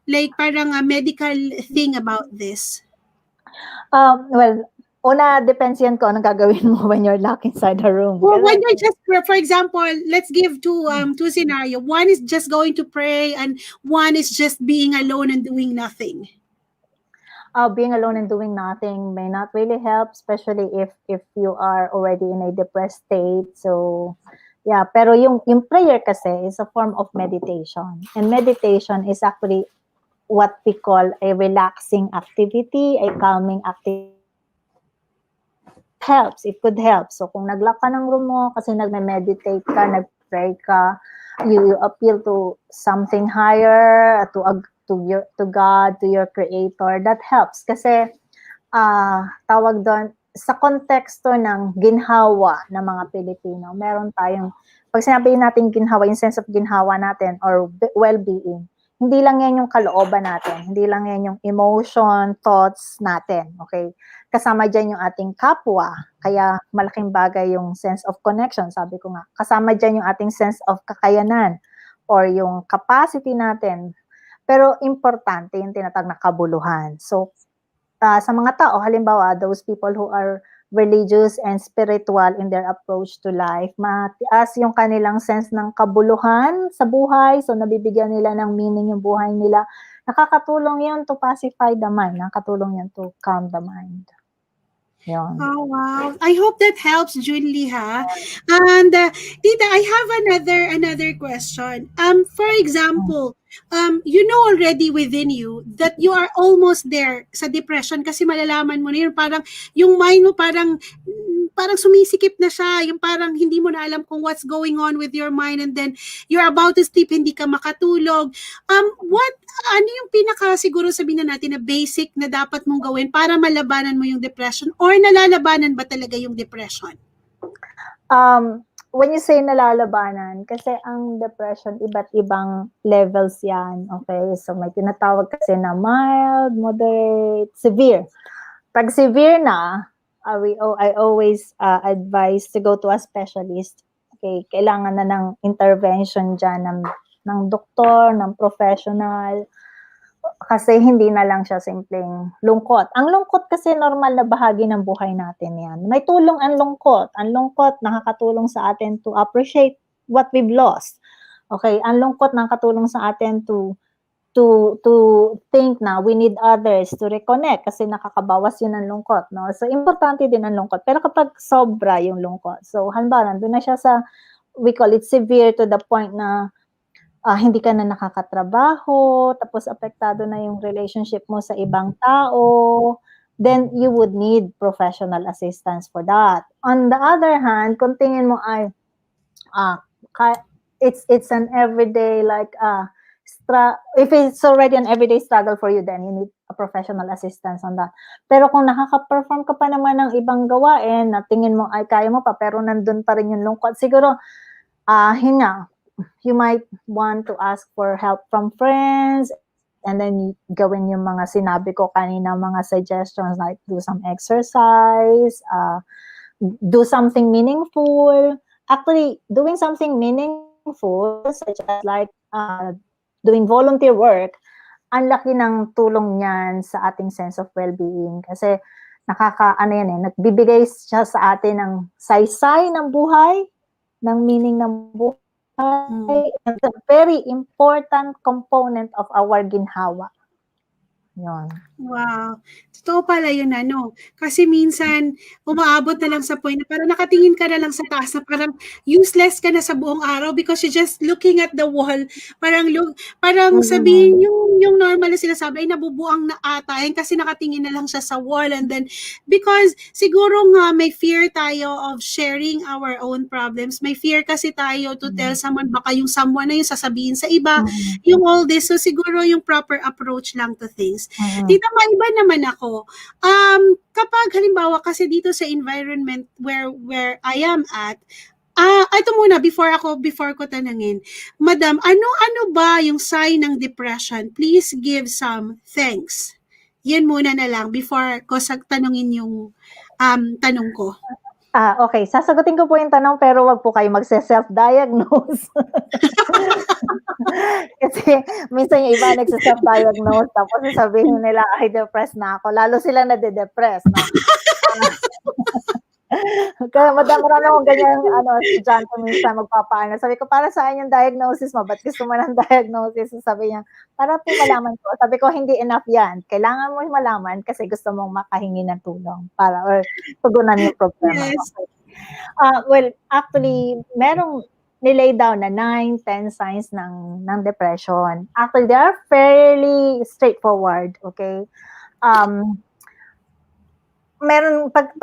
like parang a medical thing about this? Well, una, depends yan kung anong gagawin mo when you're locked inside a room. Well, when you're just, for example, let's give two scenario. One is just going to pray, and one is just being alone and doing nothing. Being alone and doing nothing may not really help, especially if you are already in a depressed state. So, yeah. Pero yung prayer kasi is a form of meditation, and meditation is actually what we call a relaxing activity, a calming activity. Helps, it could help. So kung nag-lock ka ng room mo kasi nagme-meditate ka, nag-pray ka, you appeal to something higher, to God, to your creator, that helps. Kasi tawag doon, sa konteksto ng ginhawa ng mga Pilipino, meron tayong, pag sinabi natin ginhawa, yung sense of ginhawa natin or well-being, hindi lang yan yung kalooban natin, hindi lang yan yung emotion, thoughts natin, okay? Kasama dyan yung ating kapwa, kaya malaking bagay yung sense of connection, sabi ko nga. Kasama dyan yung ating sense of kakayanan or yung capacity natin. Pero importante yung tinatawag na kabuluhan. So, sa mga tao, halimbawa, those people who are religious and spiritual in their approach to life, matias yung kanilang sense ng kabuluhan sa buhay, so nabibigyan nila ng meaning yung buhay nila. Nakakatulong yun to pacify the mind, nakakatulong yun to calm the mind. Yun. Oh, wow. I hope that helps, Junli, ha? And, Tita, I have another question. For example, you know already within you that you are almost there sa depression kasi malalaman mo na yun, parang yung mind mo parang sumisikip na siya, yung parang hindi mo na alam kung what's going on with your mind, and then you're about to sleep, hindi ka makatulog. Ano yung siguro sabihin na natin na basic na dapat mong gawin para malabanan mo yung depression, or nalalabanan ba talaga yung depression? When you say nalalabanan, kasi ang depression, iba't ibang levels yan, okay? So may tinatawag kasi na mild, moderate, severe. Pag severe na, I always advise to go to a specialist. Okay, kailangan na ng intervention dyan ng doktor, ng professional, kasi hindi na lang siya simpleng lungkot. Ang lungkot kasi normal na bahagi ng buhay natin yan. May tulong ang lungkot. Ang lungkot nakakatulong sa atin to appreciate what we've lost. Okay, ang lungkot nakakatulong sa atin to to think na we need others to reconnect kasi nakakabawas yun ng lungkot, no? So, importante din ang lungkot. Pero kapag sobra yung lungkot, so, halimbawa, nandun na siya sa, we call it severe to the point na hindi ka na nakakatrabaho, tapos apektado na yung relationship mo sa ibang tao, then you would need professional assistance for that. On the other hand, kung tingin mo ay, it's an everyday, like, if it's already an everyday struggle for you, then you need a professional assistance on that. Pero kung nakaka-perform ka pa naman ng ibang gawain na tingin mo ay kaya mo pa, pero nandun pa rin yung lungkot, siguro, you might want to ask for help from friends, and then gawin yung mga sinabi ko kanina, mga suggestions like do some exercise, do something meaningful. Actually, doing something meaningful, such as like doing volunteer work, ang laki ng tulong niyan sa ating sense of well-being. Kasi nagbibigay siya sa atin ng saysay ng buhay, ng meaning ng buhay, and a very important component of our ginhawa. Yun. Wow. Totoo pala yun, kasi minsan umaabot na lang sa point na parang nakatingin ka na lang sa taas na parang useless ka na sa buong araw because you're just looking at the wall. Parang sabihin yung normal na sinasabi ay nabubuang na ata kasi nakatingin na lang siya sa wall, and then because siguro nga may fear tayo of sharing our own problems. May fear kasi tayo to tell someone, baka yung someone na yung sasabihin sa iba, yung all this. So siguro yung proper approach lang to things. Tita, maiba naman ako. Kapag halimbawa kasi dito sa environment where I am at, ito muna before ko tanungin. Madam, ano ba yung sign ng depression? Please give some thanks. Yan muna na lang before ko tanungin yung tanong ko. Okay, sasagutin ko po yung tanong pero wag po kayo magse-self-diagnose. Kasi minsan yung iba nagse-self-diagnose tapos sasabihin nila ay depressed na ako. Lalo silang nade-depress, no? Kaya marami akong ganyan estudyante minsan magpapaano. Sabi ko, para saan yung diagnosis mo? Ba't gusto mo ng diagnosis? Sabi niya, para po malaman ko. Sabi ko, hindi enough yan. Kailangan mo malaman kasi gusto mong makahingi ng tulong or tugunan yung problema. Yes. Okay. Well, actually, merong nilay down na 9-10 signs ng depression. Actually, they are fairly straightforward, okay? Meron, pag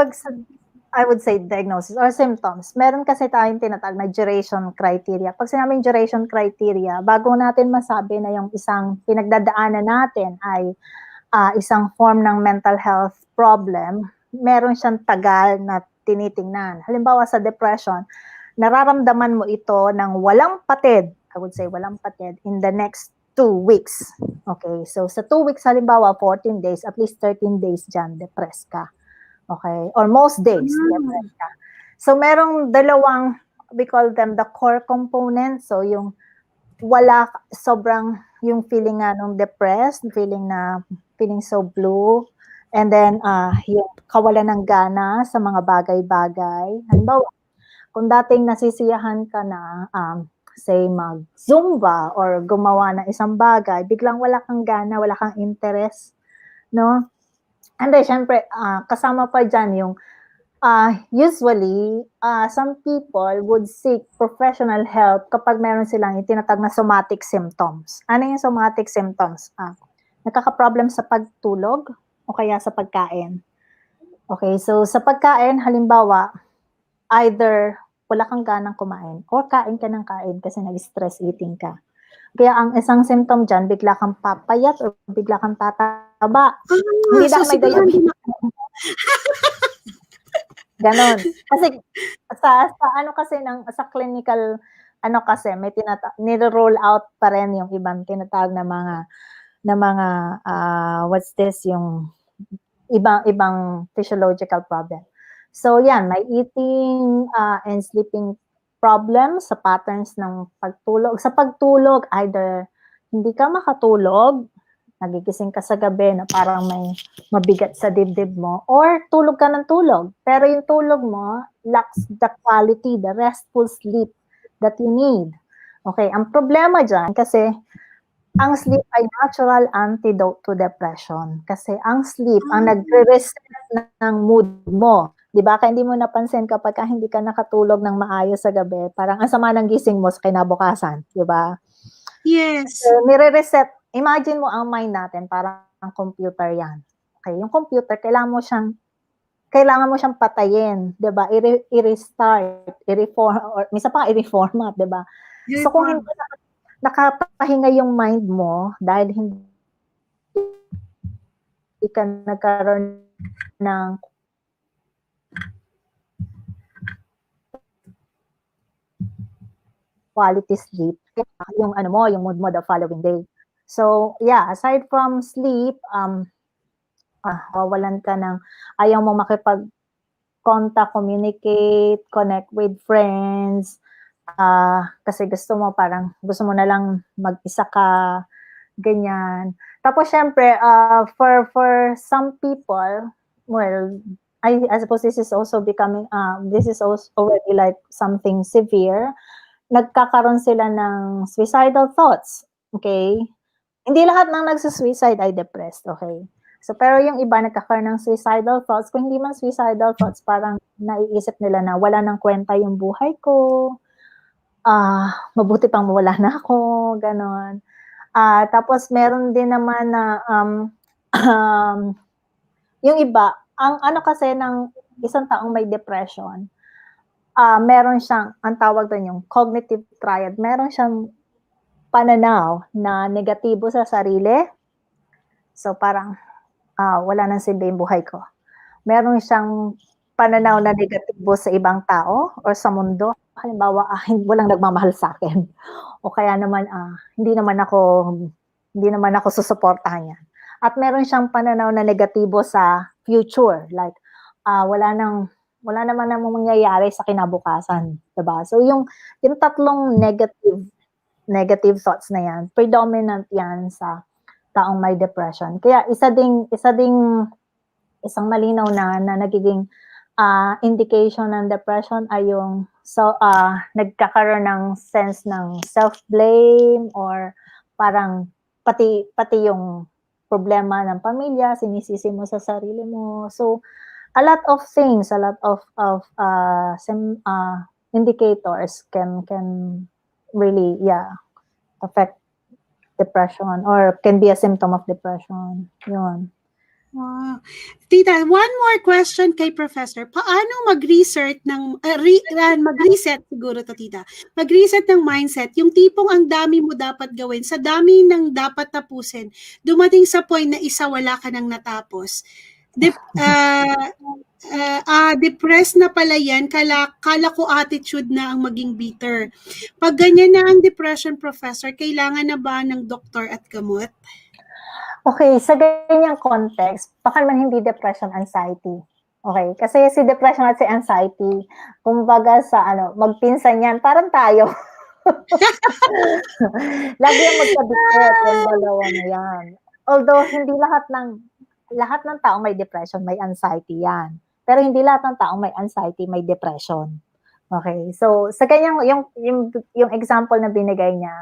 I would say diagnosis or symptoms, meron kasi tayong tinatawag na duration criteria. Pag sinabing duration criteria, bago natin masabi na yung isang pinagdadaanan natin ay isang form ng mental health problem, meron siyang tagal na tinitingnan. Halimbawa sa depression, nararamdaman mo ito ng walang patid, I would say walang patid, in the next 2 weeks. Okay, so sa 2 weeks, halimbawa 14 days, at least 13 days dyan, depressed ka. Okay, or most days, depressed ka. So merong dalawang, we call them the core components. So yung wala, sobrang yung feeling nung depressed, feeling so blue, and then yung kawalan ng gana sa mga bagay-bagay. Halimbawa, kung dating nasisiyahan ka na, say mag-Zumba or gumawa ng isang bagay, biglang wala kang gana, wala kang interest, no? And then, syempre, kasama pa dyan yung, usually, some people would seek professional help kapag meron silang itinatag na somatic symptoms. Ano yung somatic symptoms? Nagkaka-problem sa pagtulog o kaya sa pagkain. Okay, so sa pagkain, halimbawa, either wala kang ganang kumain or kain ka ng kain kasi nag-stress eating ka. Kaya ang isang symptom dyan, bigla kang papayat or bigla kang tataba. Hindi na may diabetes. Ganon. Kasi sa clinical, kasi may niro-roll out pa rin yung ibang tinatawag na mga what's this, yung ibang physiological problem. So yan, may eating and sleeping problems sa patterns ng pagtulog. Sa pagtulog, either hindi ka makatulog, nagigising ka sa gabi na parang may mabigat sa dibdib mo, or tulog ka ng tulog. Pero yung tulog mo lacks the quality, the restful sleep that you need. Okay, ang problema dyan kasi ang sleep ay natural antidote to depression. Kasi ang sleep, ang Ah, nagre-reset ng mood mo. 'Di ba? Kaya hindi mo napansin kapag hindi ka nakatulog ng maayos sa gabi, parang ang sama ng gising mo sa kinabukasan, 'di ba? So, yes. nire-reset. Imagine mo ang mind natin parang computer 'yan. Okay, yung computer kailangan mo siyang patayin, 'di ba? I-restart, i-reform or minsan pa i-reformat, 'di ba? So kung hindi Uniform. nakapahinga yung mind mo dahil hindi ka nagkaroon ng quality sleep, yung ano mo, yung mood mo the following day. So, yeah, aside from sleep, mawawalan ka ng ayaw mo makipag-contact, communicate, connect with friends, kasi gusto mo na lang mag-isa ka, ganyan. Tapos siyempre, for some people, well, I suppose this is also already like something severe. Nagkakaroon sila ng suicidal thoughts, okay? Hindi lahat ng nagsu-suicide ay depressed, okay? So, pero yung iba nagkakaroon ng suicidal thoughts, kung hindi man suicidal thoughts, parang naiisip nila na wala ng kwenta yung buhay ko, mabuti pang mawala na ako, gano'n. Tapos meron din naman na, um, yung iba, ang ano kasi ng isang taong may depression, meron siyang, ang tawag dun yung cognitive triad, meron siyang pananaw na negatibo sa sarili. So parang, wala ng silbi yung buhay ko. Meron siyang pananaw na negatibo sa ibang tao or sa mundo. Halimbawa, walang nagmamahal sa akin. O kaya naman, hindi naman ako susuportahan niyan. At meron siyang pananaw na negatibo sa future, like, wala naman namang mangyayari sa kinabukasan, 'di ba? So yung tatlong negative thoughts na 'yan, predominant 'yan sa taong may depression. Kaya isang malinaw na nagiging, indication ng depression ay yung nagkakaroon ng sense ng self-blame or parang pati yung problema ng pamilya sinisisi mo sa sarili mo. So, a lot of things, a lot of indicators can really, yeah, affect depression or can be a symptom of depression, yun. Wow. Tita, one more question kay Professor. Paano mag-reset mag-reset siguro to, Tita. Mag-reset ng mindset, yung tipong ang dami mo dapat gawin, sa dami ng dapat tapusin, dumating sa point na isa wala ka nang natapos. Depressed na pala yan, kala ko attitude na ang maging bitter. Pag ganyan na ang depression, Professor, kailangan na ba ng doktor at gamot? Okay, sa ganyang context, baka naman hindi depression, anxiety. Okay, kasi si depression at si anxiety, kumbaga magpinsan yan, parang tayo. Lagi yung magkadikit, yung dalawa na yan. Although, hindi lahat ng tao may depression, may anxiety yan. Pero hindi lahat ng tao may anxiety, may depression. Okay, so sa ganyang, yung example na binigay niya,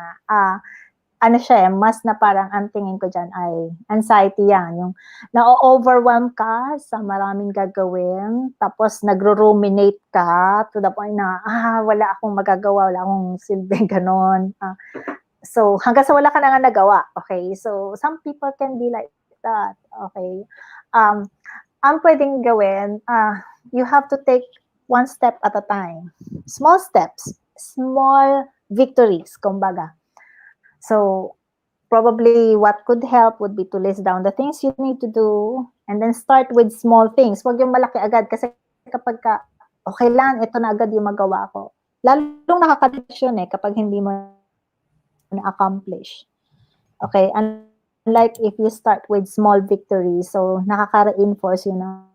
ano siya mas na parang ang tingin ko dyan ay anxiety yan. Yung na-overwhelm ka sa maraming gagawin, tapos nagro-ruminate ka to the point na, wala akong magagawa, wala akong silbi, ganon. So, hanggang sa wala ka na nga nagawa. Okay, so some people can be like that. Okay. Ang pwedeng gawin, you have to take one step at a time. Small steps, small victories, kumbaga. So, probably what could help would be to list down the things you need to do and then start with small things. Huwag yung malaki agad kasi kapag okay lang, ito na agad yung magawa ko. Lalong nakaka-depression kapag hindi mo na-accomplish. Okay, unlike if you start with small victories, so nakaka-reinforce yun ng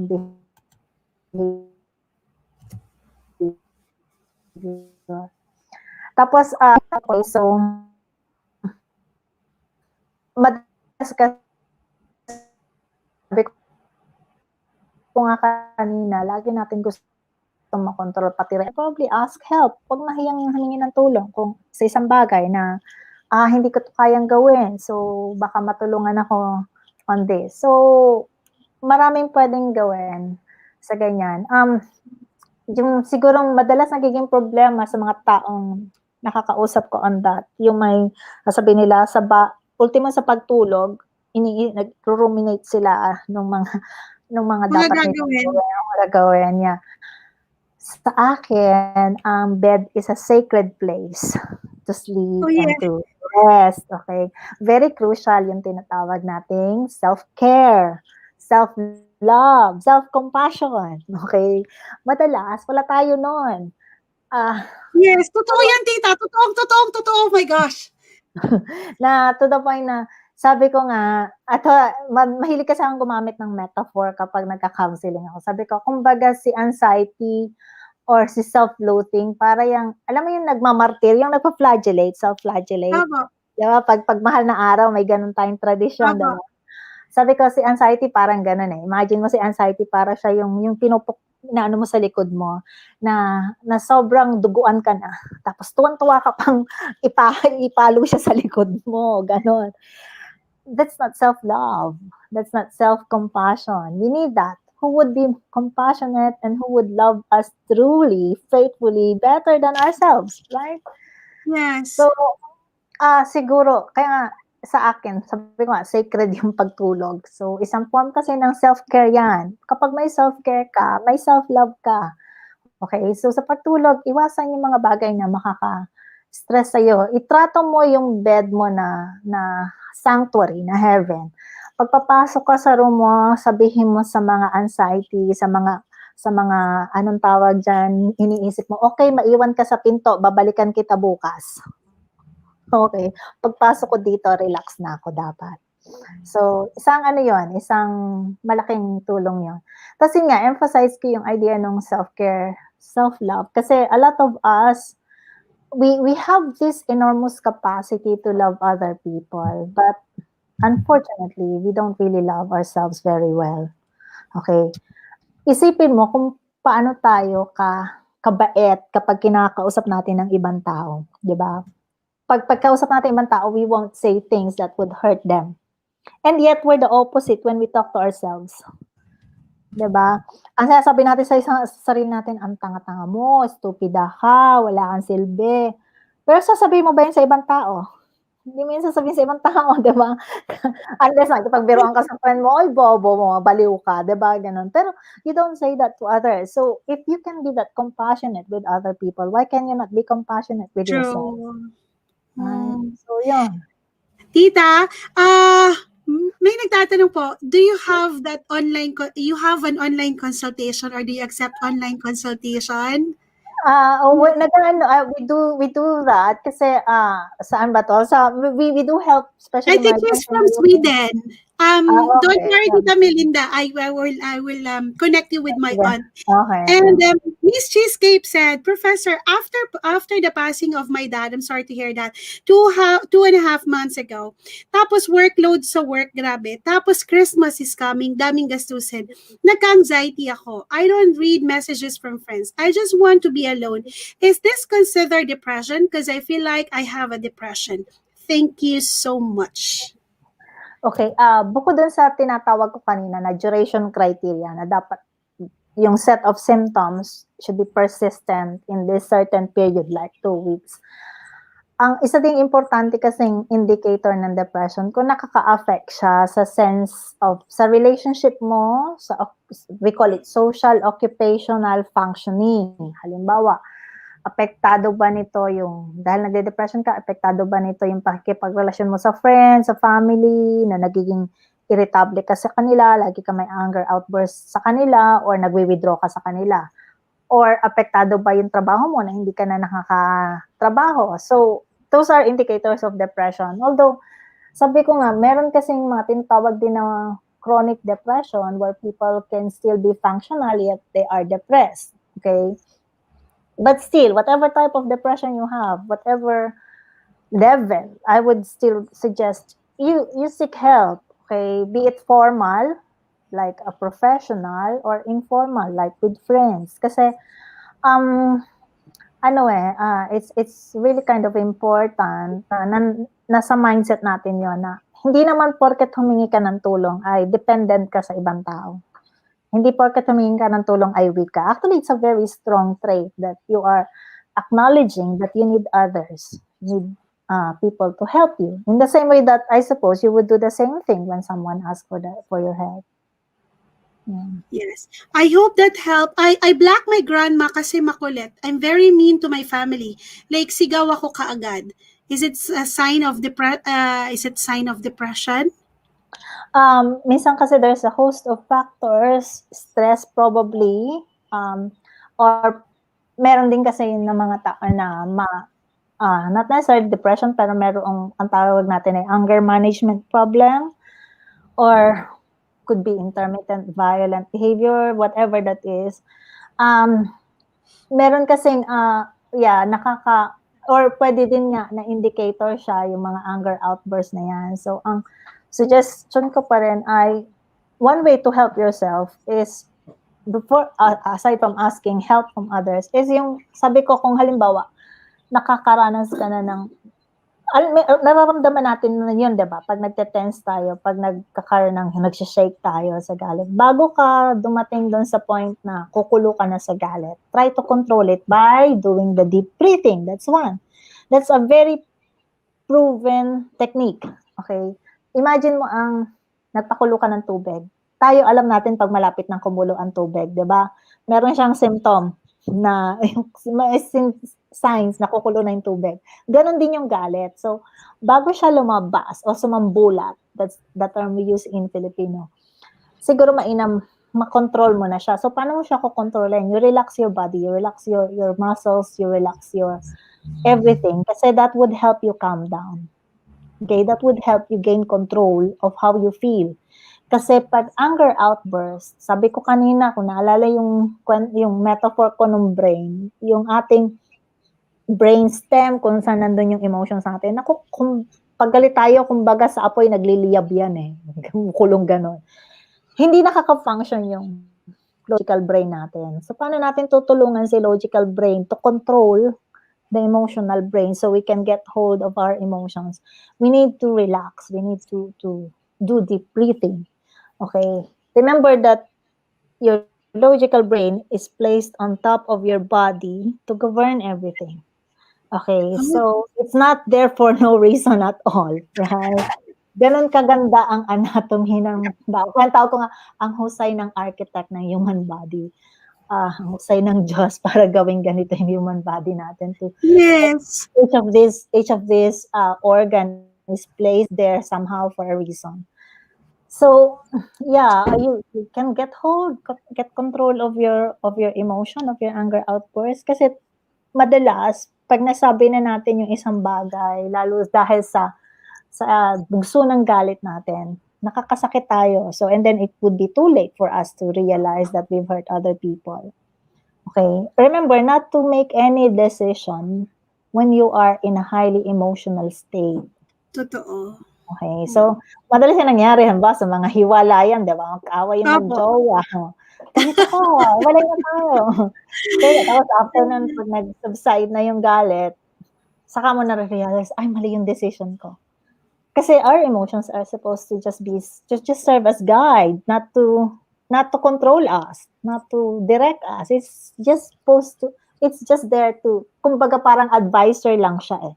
behavior. Tapos, okay, so, madalas kasi, sabi ko nga kanina, lagi natin gusto makontrol pati rin. Probably ask help. Huwag mahiyang humingi ng tulong kung sa isang bagay na hindi ko 'to kayang gawin. So, baka matulungan ako on this. So, maraming puwedeng gawin sa ganyan. Yung sigurong madalas nagiging problema sa mga taong nakakausap ko on that, yung may sasabihin nila ultimo sa pagtulog, nagru-ruminate sila nung mga Mga dapat nilang gagawin. gawin o gagawin, yeah. Sa akin, bed is a sacred place to Oh, sleep and yeah. to rest, okay? Very crucial yung tinatawag nating self-care, self-love, self-compassion, okay? Madalas wala tayo nun. Yes, totoo yan, tita. Totoo. Oh my gosh. Na to the point na sabi ko nga at mahilig kasi akong gumamit ng metaphor kapag nagka-counseling ako. Sabi ko, kumbaga si anxiety or si self-loathing para yang alam mo yung nagmamartir, yung nagfa-flagellate, self-flagellate. Tama. 'Di ba, 'pag mahal na araw may gano'n tayong tradisyon, 'di Tama. ba? Sabi ko si anxiety parang gano'n, eh. Imagine mo si anxiety para siya yung inaano mo sa likod mo na sobrang duguan ka na, tapos tuwang-tuwa ka pang ipalo siya sa likod mo, gano'n. That's not self-love. That's not self-compassion. We need that. Who would be compassionate and who would love us truly, faithfully, better than ourselves, right? Yes. So, siguro kaya nga sa akin, sabi ko nga sacred yung pagtulog. So, isang form kasi ng self-care 'yan. Kapag may self-care ka, may self-love ka. Okay? So, sa pagtulog, iwasan yung mga bagay na makaka-stress sa'yo. Itrato mo yung bed mo na sanctuary, na heaven. Pagpapasok ka sa room mo, sabihin mo sa mga anxiety, sa mga anong tawag diyan, iniisip mo, "Okay, maiwan ka sa pinto, babalikan kita bukas." Okay, pagpasok ko dito relax na ako dapat. So, isang ano 'yun, isang malaking tulong 'yun. Tapos yun nga, emphasize ko yung idea nung self-care, self-love kasi a lot of us, we have this enormous capacity to love other people, but unfortunately, we don't really love ourselves very well, okay? Isipin mo kung paano tayo kabait kapag kinakausap natin ng ibang tao, 'di ba? Pagkausap natin ibang tao, we won't say things that would hurt them. And yet, we're the opposite when we talk to ourselves. 'Di ba? Ang sinasabi natin sa sarili natin, "Ang tanga-tanga mo, estupida ka, wala kang silbi." Pero sasabihin mo ba yun sa ibang tao? Hindi mo yun sasabihin sa ibang tao, 'di ba? Unless nakikipagbiruan ka sa friend mo, "Ay, bobo mo, baliw ka." 'Di ba, gano'n. Pero you don't say that to others. So, if you can be that compassionate with other people, why can you not be compassionate with yourself? True. Right? Hmm. So, yun. Tita, may nagtatanong po, do you have you have an online consultation or do you accept online consultation? We do that kasi, saan ba 'to? We do help I especially think migrants he's in from the UK. Sweden. Don't Okay. worry, Tita Melinda. I will connect you with my Sige. aunt. Okay. And Miss Cheesecake said, Professor, after the passing of my dad, I'm sorry to hear that, 2.5 months ago. Tapos workload sa work, grabe. Tapos Christmas is coming, daming gastusin. Nagka-anxiety ako. I don't read messages from friends. I just want to be alone. Is this considered depression? Because I feel like I have a depression. Thank you so much. Okay, bukod dun sa tinatawag ko kanina na duration criteria na dapat yung set of symptoms should be persistent in this certain period like 2 weeks. Ang isa ding importante kasing indicator ng depression kung nakaka-affect siya sa sense of sa relationship mo, we call it social occupational functioning. Halimbawa, apektado ba nito dahil nagde-depression ka, apektado ba nito yung pakikipagrelasyon mo sa friends, sa family, na nagiging irritable ka sa kanila, lagi ka may anger outburst sa kanila, or nagwi-withdraw ka sa kanila? Or apektado ba yung trabaho mo na hindi ka na nakakatrabaho? So, those are indicators of depression. Although, sabi ko nga, meron kasing mga tinatawag din na chronic depression where people can still be functional yet they are depressed. Okay? But still, whatever type of depression you have, whatever level, I would still suggest you seek help, okay? Be it formal, like a professional, or informal, like with friends. Kasi, it's really kind of important na nasa mindset natin yon na hindi naman porket humingi ka ng tulong ay dependent ka sa ibang tao. Hindi porket humingi ka ng tulong ay weak ka. Actually, it's a very strong trait that you are acknowledging that you need others, you need people to help you. In the same way that I suppose you would do the same thing when someone asks for your help. Yeah. Yes. I hope that helped. I black my grandma kasi makulit. I'm very mean to my family. Like sigaw ako kaagad. Is it a sign of sign of depression? Minsan kasi there's a host of factors, stress probably, or meron din kasi ng mga tao na not necessarily depression, pero merong ang tawag natin ay anger management problem, or could be intermittent violent behavior, whatever that is. Meron kasing, or pwede din nga na indicator siya yung mga anger outburst na yan. So, ang suggestion ko pa rin ay, one way to help yourself is, before, aside from asking help from others, is yung, sabi ko kung halimbawa, nakakaranas ka na ng, nararamdaman natin na yun, diba? Pag nagte-tense tayo, pag nagkakaroon ng, nagsishake tayo sa galit, bago ka dumating doon sa point na kukulo ka na sa galit, try to control it by doing the deep breathing. That's one. That's a very proven technique. Okay? Imagine mo ang nagpakulo ka ng tubig. Tayo alam natin pag malapit ng kumulo ang tubig, diba? Meron siyang symptom na signs na kukulo na yung tubig. Ganon din yung galit. So, bago siya lumabas o sumambulat, that's the term we use in Filipino, siguro mainam, makontrol mo na siya. So, paano mo siya kukontrolin? You relax your body, you relax your muscles, you relax your everything. Kasi that would help you calm down. Okay? That would help you gain control of how you feel. Kasi pag anger outburst, sabi ko kanina, kung naalala yung metaphor ko ng brain, yung ating brain stem, kung saan nandun yung emotions natin. Naku, kung paggalit tayo, kumbaga sa apoy, nagliliyab yan eh. Kulong ganon. Hindi nakaka-function yung logical brain natin. So, paano natin tutulungan si logical brain to control the emotional brain so we can get hold of our emotions? We need to relax. We need to do deep breathing. Okay? Remember that your logical brain is placed on top of your body to govern everything. Okay? So, it's not there for no reason at all. Right? Ganon kaganda ang anatomy ng tao. Kung tawag ko nga, ang husay ng architect ng human body. Ang husay ng Diyos para gawing ganito yung human body natin. Yes. Each of these organ is placed there somehow for a reason. So, yeah, you can get control of your emotion, of your anger outburst. Kasi madalas, pag nasabi na natin yung isang bagay, lalo dahil sa bugso ng galit natin, nakakasakit tayo. So, and then it would be too late for us to realize that we've hurt other people. Okay? Remember not to make any decision when you are in a highly emotional state. Totoo. Okay? So, madalas yung nangyari, ba, sa mga hiwalayan, di ba? Magkaaway yung mag-jowa. Ganito ka, walay na tayo. Kaya, tapos after nun, pag nag-subside na yung galit, saka mo na-realize, ay, mali yung decision ko. Kasi our emotions are supposed to just serve as guide, not to control us, not to direct us. It's just there to, kumbaga parang advisor lang siya eh.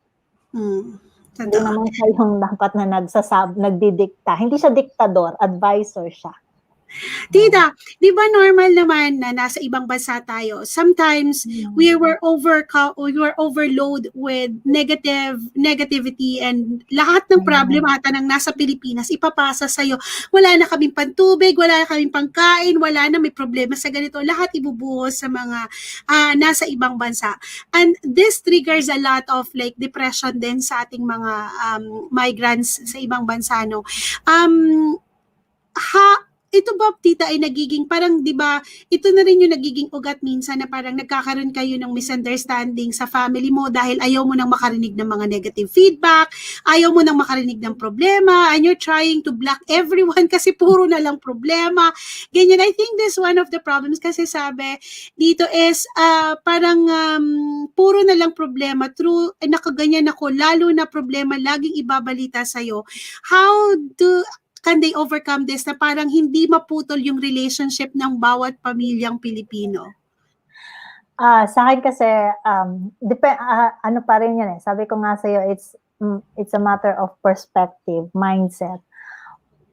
Hindi naman siya yung dapat na nagdidikta. Hindi siya diktador, advisor siya. Tita, di ba normal naman na nasa ibang bansa tayo? Sometimes we were overload with negativity and lahat ng problem ata ng nasa Pilipinas ipapasa sa'yo. Wala na kaming pantubig, wala na kaming pangkain, wala na, may problema sa ganito. Lahat ibubuhos sa mga nasa ibang bansa. And this triggers a lot of like depression din sa ating mga migrants sa ibang bansa, no? ito ba, tita, ay nagiging parang, di ba, ito na rin yung nagiging ugat minsan na parang nagkakaroon kayo ng misunderstanding sa family mo dahil ayaw mo nang makarinig ng mga negative feedback, ayaw mo nang makarinig ng problema, and you're trying to block everyone kasi puro na lang problema. Ganyan, I think this one of the problems kasi sabi dito is parang puro na lang problema. True, nakaganyan ako, lalo na problema, laging ibabalita sa'yo. How can they overcome this na parang hindi maputol yung relationship ng bawat pamilyang Pilipino? Sa akin kasi, ano pa rin yan eh. Sabi ko nga sa'yo, it's a matter of perspective, mindset.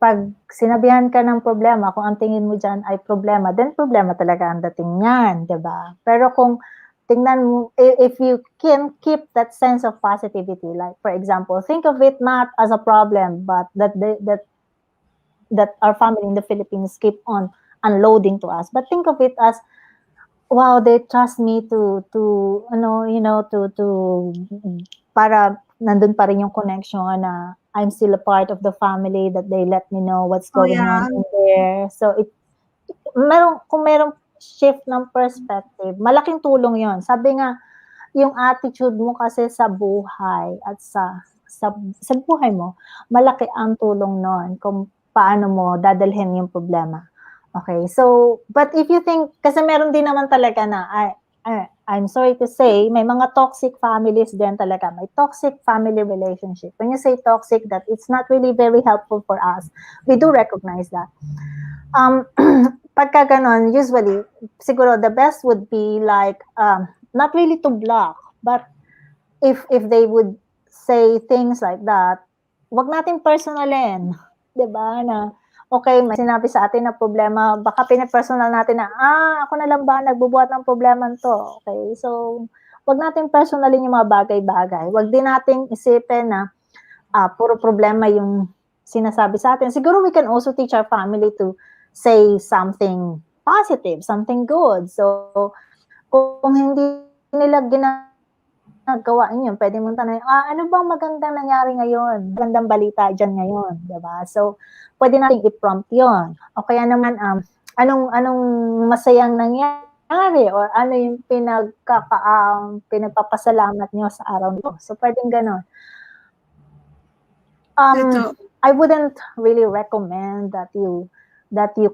Pag sinabihan ka ng problema, kung ang tingin mo dyan ay problema, then problema talaga ang dating yan, di ba? Pero kung tingnan mo, if you can keep that sense of positivity, like for example, think of it not as a problem, but that our family in the Philippines keep on unloading to us. But think of it as, wow, they trust me to para nandun pa rin yung connection na I'm still a part of the family, that they let me know what's Oh, going on yeah. in there. So kung merong shift ng perspective, malaking tulong yon. Sabi nga, yung attitude mo kasi sa buhay at sa buhay mo, malaki ang tulong nun kung paano mo dadalhin yung problema. Okay, so, but if you think, kasi meron din naman talaga na, I'm sorry to say, may mga toxic families din talaga. May toxic family relationship. When you say toxic, that it's not really very helpful for us. We do recognize that. Pagka ganon, usually, siguro the best would be like, not really to block, but if they would say things like that, wag natin personalin. Diba? Na, okay, may sinabi sa atin na problema, baka pinapersonal natin na, ako na lang ba nagbubuhat ng problema to? Okay, so, wag natin personalin yung mga bagay-bagay. Wag din natin isipin na puro problema yung sinasabi sa atin. Siguro we can also teach our family to say something positive, something good. So, kung hindi nila ginagawa yun, pwede mong tanong, ano bang magandang nangyari ngayon? Magandang balita dyan ngayon, diba? So, pwede natin i-prompt yun. O kaya naman, anong masayang nangyari or ano yung pinagpapasalamat nyo sa araw nito. So, pwedeng ganon. I wouldn't really recommend that you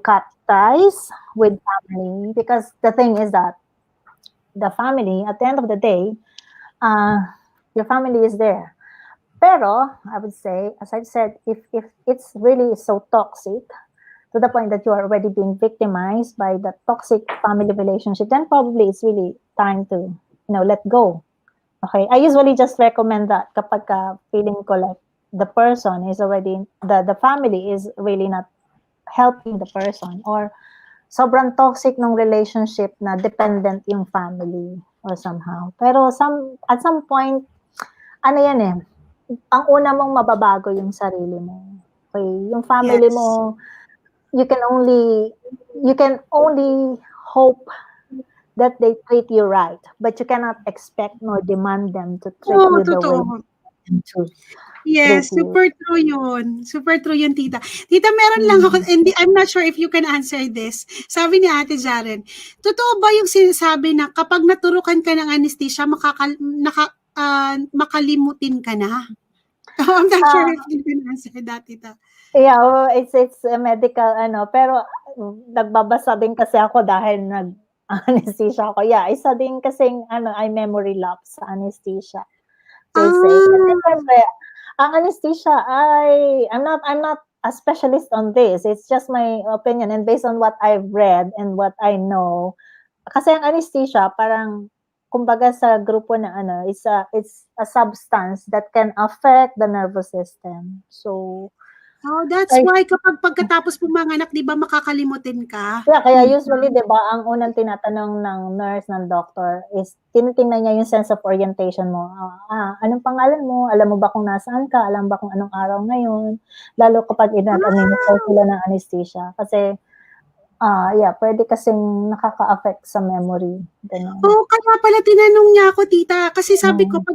cut ties with family, because the thing is that the family, at the end of the day, your family is there. Pero, I would say, as I've said, if it's really so toxic, to the point that you are already being victimized by the toxic family relationship, then probably it's really time to, let go. Okay? I usually just recommend that kapag feeling ko like the person is already, the family is really not helping the person, or sobrang toxic ng relationship na dependent yung family or somehow. Pero at some point, ano yan eh, ang una mong mababago yung sarili mo. Okay? Yung family mo, you can only hope that they treat you right, but you cannot expect nor demand them to treat you the way to. Yes, super true yun. Super true yun, tita. Tita, meron lang ako, and I'm not sure if you can answer this. Sabi ni Ate Jaren, totoo ba yung sinasabi na kapag naturukan ka ng anesthesia, makalimutin ka na? I'm not sure if you can answer that, tita. Yeah, it's a medical, pero nagbabasa din kasi ako dahil nag-anesthesia ako. Yeah, isa din kasing, I memory lapse sa anesthesia. They say. Kasi, ang anesthesia, I'm not a specialist on this. It's just my opinion, and based on what I've read and what I know. Kasi ang anesthesia, parang, kumbaga sa grupo na it's a substance that can affect the nervous system. So, that's why kapag pagkatapos pumanganak, di ba makakalimutin ka? Yeah, kaya usually, di ba, ang unang tinatanong ng nurse, ng doctor, is tinitingnan niya yung sense of orientation mo. Anong pangalan mo? Alam mo ba kung nasaan ka? Alam ba kung anong araw ngayon? Lalo kapag in-administer sila ng anesthesia. Kasi Yeah, pwede kasing nakaka-affect sa memory, gano'n. Oo, kaya pala tinanong niya ako, tita. Kasi sabi ko, Mm.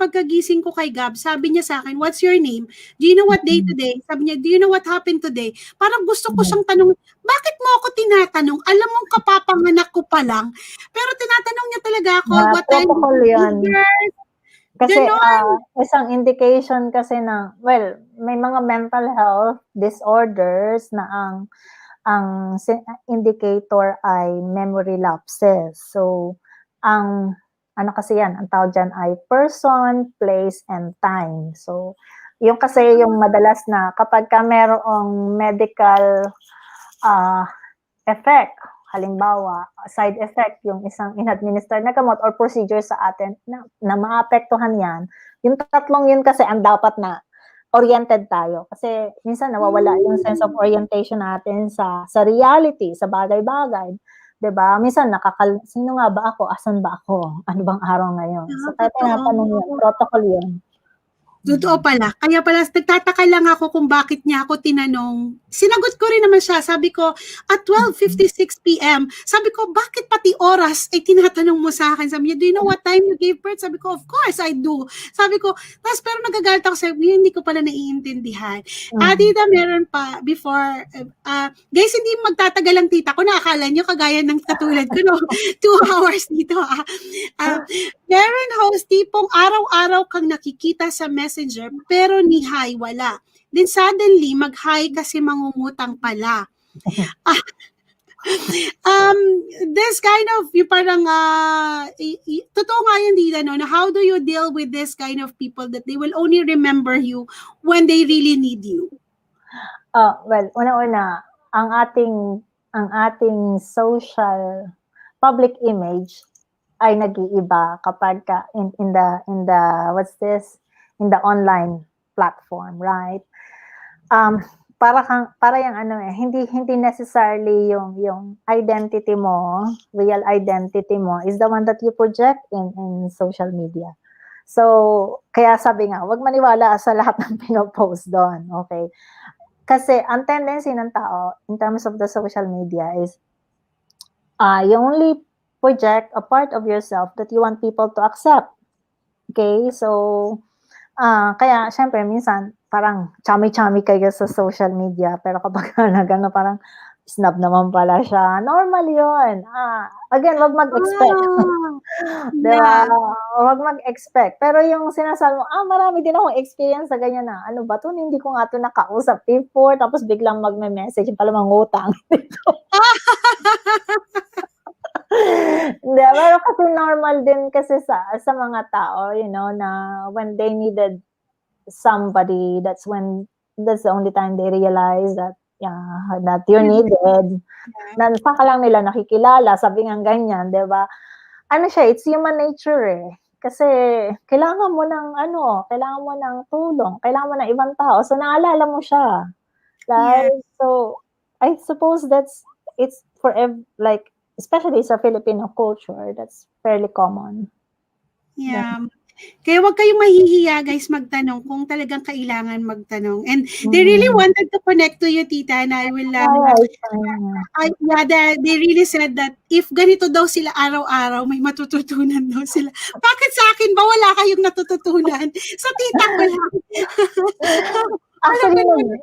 pagkagising ko kay Gab, sabi niya sa akin, "What's your name? Do you know what day Mm. today?" Sabi niya, "Do you know what happened today?" Parang gusto ko Mm. siyang tanong, "Bakit mo ako tinatanong? Alam mong kapapanganak ko pa lang." Pero tinatanong niya talaga ako, "What time did Protocol you give 'yan. birth?" Kasi, Gano'n. isang indication kasi na well, may mga mental health disorders na ang indicator ay memory lapses. So, ang ano kasi 'yan, ang tawag diyan ay person, place, and time. So, yung kasi yung madalas na kapagka merong medical, ah, effect, halimbawa, side effect yung isang in-administer na gamot or procedure sa atin na maapektuhan 'yan, yung tatlong yun kasi ang dapat na oriented tayo. Kasi minsan nawawala yung sense of Hmm. orientation natin sa reality, sa bagay-bagay, 'di ba? Minsan sino nga ba ako, asan ba ako, ano bang araw ngayon? So kaya tinatanong yun, Totoo. protocol yun. Totoo Mm. pala. Kaya pala nagtataka lang ako kung bakit niya ako tinanong. Sinagot ko rin naman siya. Sabi ko, at Mm. 12:56 PM, sabi ko, bakit pati oras ay tinatanong mo sa akin? Sabi niya, do you know what time you gave birth? Sabi ko, of course I do. Sabi ko, tapos pero nagagalit ako sabi, hindi ko pala naiintindihan. Mm. Tita, meron pa before, guys, hindi magtatagal ang tita ko. Nakakala niyo, kagaya ng katulad ko, no? 2 hours dito. Ah, Meron host, tipong araw-araw kang nakikita sa Messenger, pero ni hi, wala. Then suddenly, mag-hi kasi mangungutang pala. Ah, um, this kind of, yung parang, totoo nga yun, Dida, no? Na how do you deal with this kind of people that they will only remember you when they really need you? Well, unang-una, ang ating social public image ay nag-iiba kapagka in the what's this, in the online platform, right? Para yang ano, hindi hindi necessarily yung identity mo, real identity mo is the one that you project in social media. So, kaya sabi nga, 'wag maniwala sa lahat ng pino-post do'n, okey? Kasi ang tendency ng tao in terms of the social media is, you only project a part of yourself that you want people to accept. Okay? So, kaya siyempre minsan parang chami-chami kayo sa social media pero kapagka nag-ano parang snob naman pala siya, normal yun. Again, 'wag mag-expect. Ah, 'Di ba? yeah. Wag mag-expect. Pero yung sinasabi mo, marami din akong experience sa ganyan na, ano ba 'to, hindi ko nga 'to nakausap before, tapos biglang magme-message, pala mangutang. Hindi, pero kasi normal din kasi sa mga tao, na when they needed somebody, that's the only time they realize that, yeah, that you're needed. Yeah. Na saka lang nila nakikilala, sabi ngang ganyan, 'di ba? Ano siya, it's human nature, eh. Kasi kailangan mo ng tulong, kailangan mo ng ibang tao, so naalala mo siya, Yeah. right? So, I suppose it's for like, especially sa Filipino culture, that's fairly common. Yeah. Kaya wag kayong mahihiya guys magtanong kung talagang kailangan magtanong. And they really Mm. wanted to connect to you, tita, and I will, Alright, fine. they really said that if ganito daw sila araw-araw, may matututunan daw sila. Bakit sa akin ba wala kayong natututunan? Sa tita ko lang. Alam Actually, mo naman,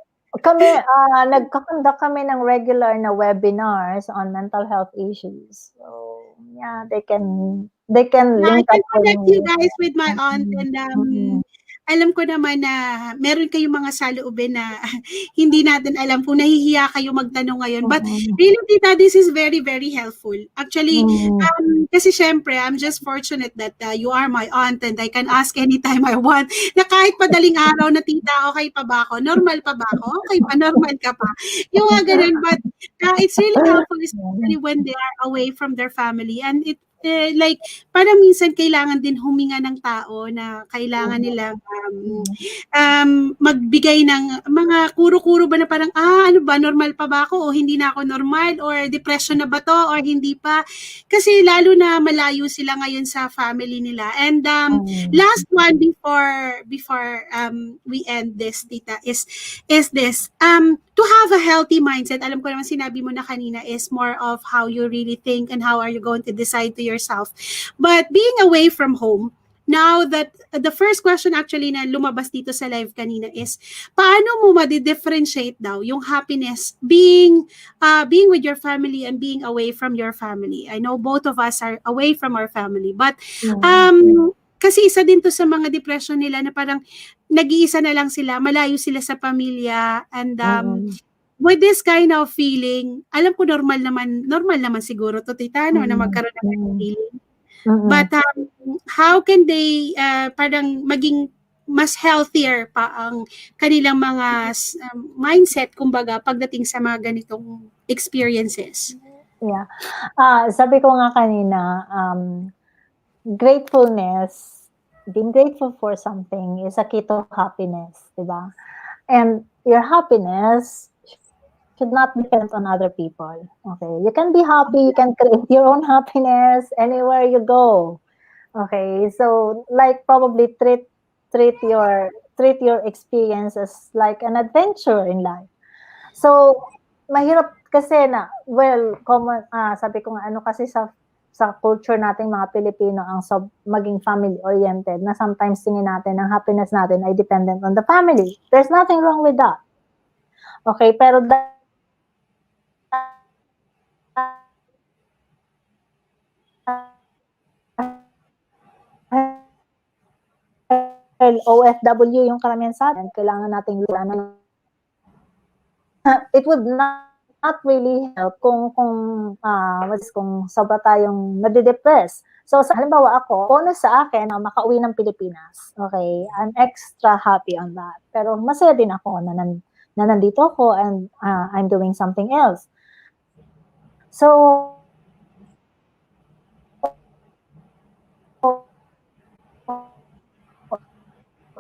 nagko-conduct kami ng regular na webinars on mental health issues. So, yeah, they can I link can up with connect you me. guys with my aunt, Mm. and Mm. alam ko naman na meron kayong mga saloobin na hindi natin alam kung nahihiya kayo magtanong ngayon. But Mm. really, tita, this is very, very helpful. Actually, Mm. kasi syempre, I'm just fortunate that you are my aunt and I can ask anytime I want. Na kahit madaling araw na, tita, okay pa ba ako? Normal pa ba ako? Okay pa, normal ka pa. Yung mga ganun. But it's really helpful, especially when they are away from their family. And like, parang minsan kailangan din huminga ng tao na kailangan nilang magbigay ng mga kuro-kuro ba na parang, ano ba, normal pa ba ako o hindi na ako normal or depression na ba to or hindi pa. Kasi lalo na malayo sila ngayon sa family nila. And last one before we end this, tita, is this. to have a healthy mindset, alam ko naman sinabi mo na kanina, is more of how you really think and how are you going to decide to yourself. But being away from home, now that the first question actually na lumabas dito sa live kanina is, paano mo ma-differentiate daw yung happiness being with your family and being away from your family? I know both of us are away from our family, but kasi isa din to sa mga depression nila na parang nag-iisa na lang sila, malayo sila sa pamilya, and with this kind of feeling, alam ko normal naman siguro to, Tita, no, na magkaroon ng ganung feeling. But how can they parang maging mas healthier pa ang kanilang mga mindset, kumbaga, pagdating sa mga ganitong experiences? Yeah. Sabi ko nga kanina, gratefulness, being grateful for something is a key to happiness, diba? And your happiness should not depend on other people. Okay, you can be happy, you can create your own happiness anywhere you go. Okay, so like probably treat your experience as like an adventure in life. So mahirap kasi na, well, common, sabi ko nga, ano kasi sa culture nating mga Pilipino ang maging family oriented, na sometimes tingin natin ang happiness natin ay dependent on the family. There's nothing wrong with that. Okay, pero OFW yung karamihan sa atin, kailangan nating lunanan. It would not really help kung sobra tayong nade-depress. So, halimbawa ako, bonus sa akin na makauwi ng Pilipinas. Okay, I'm extra happy on that. Pero masaya din ako na nandito ako and I'm doing something else. So,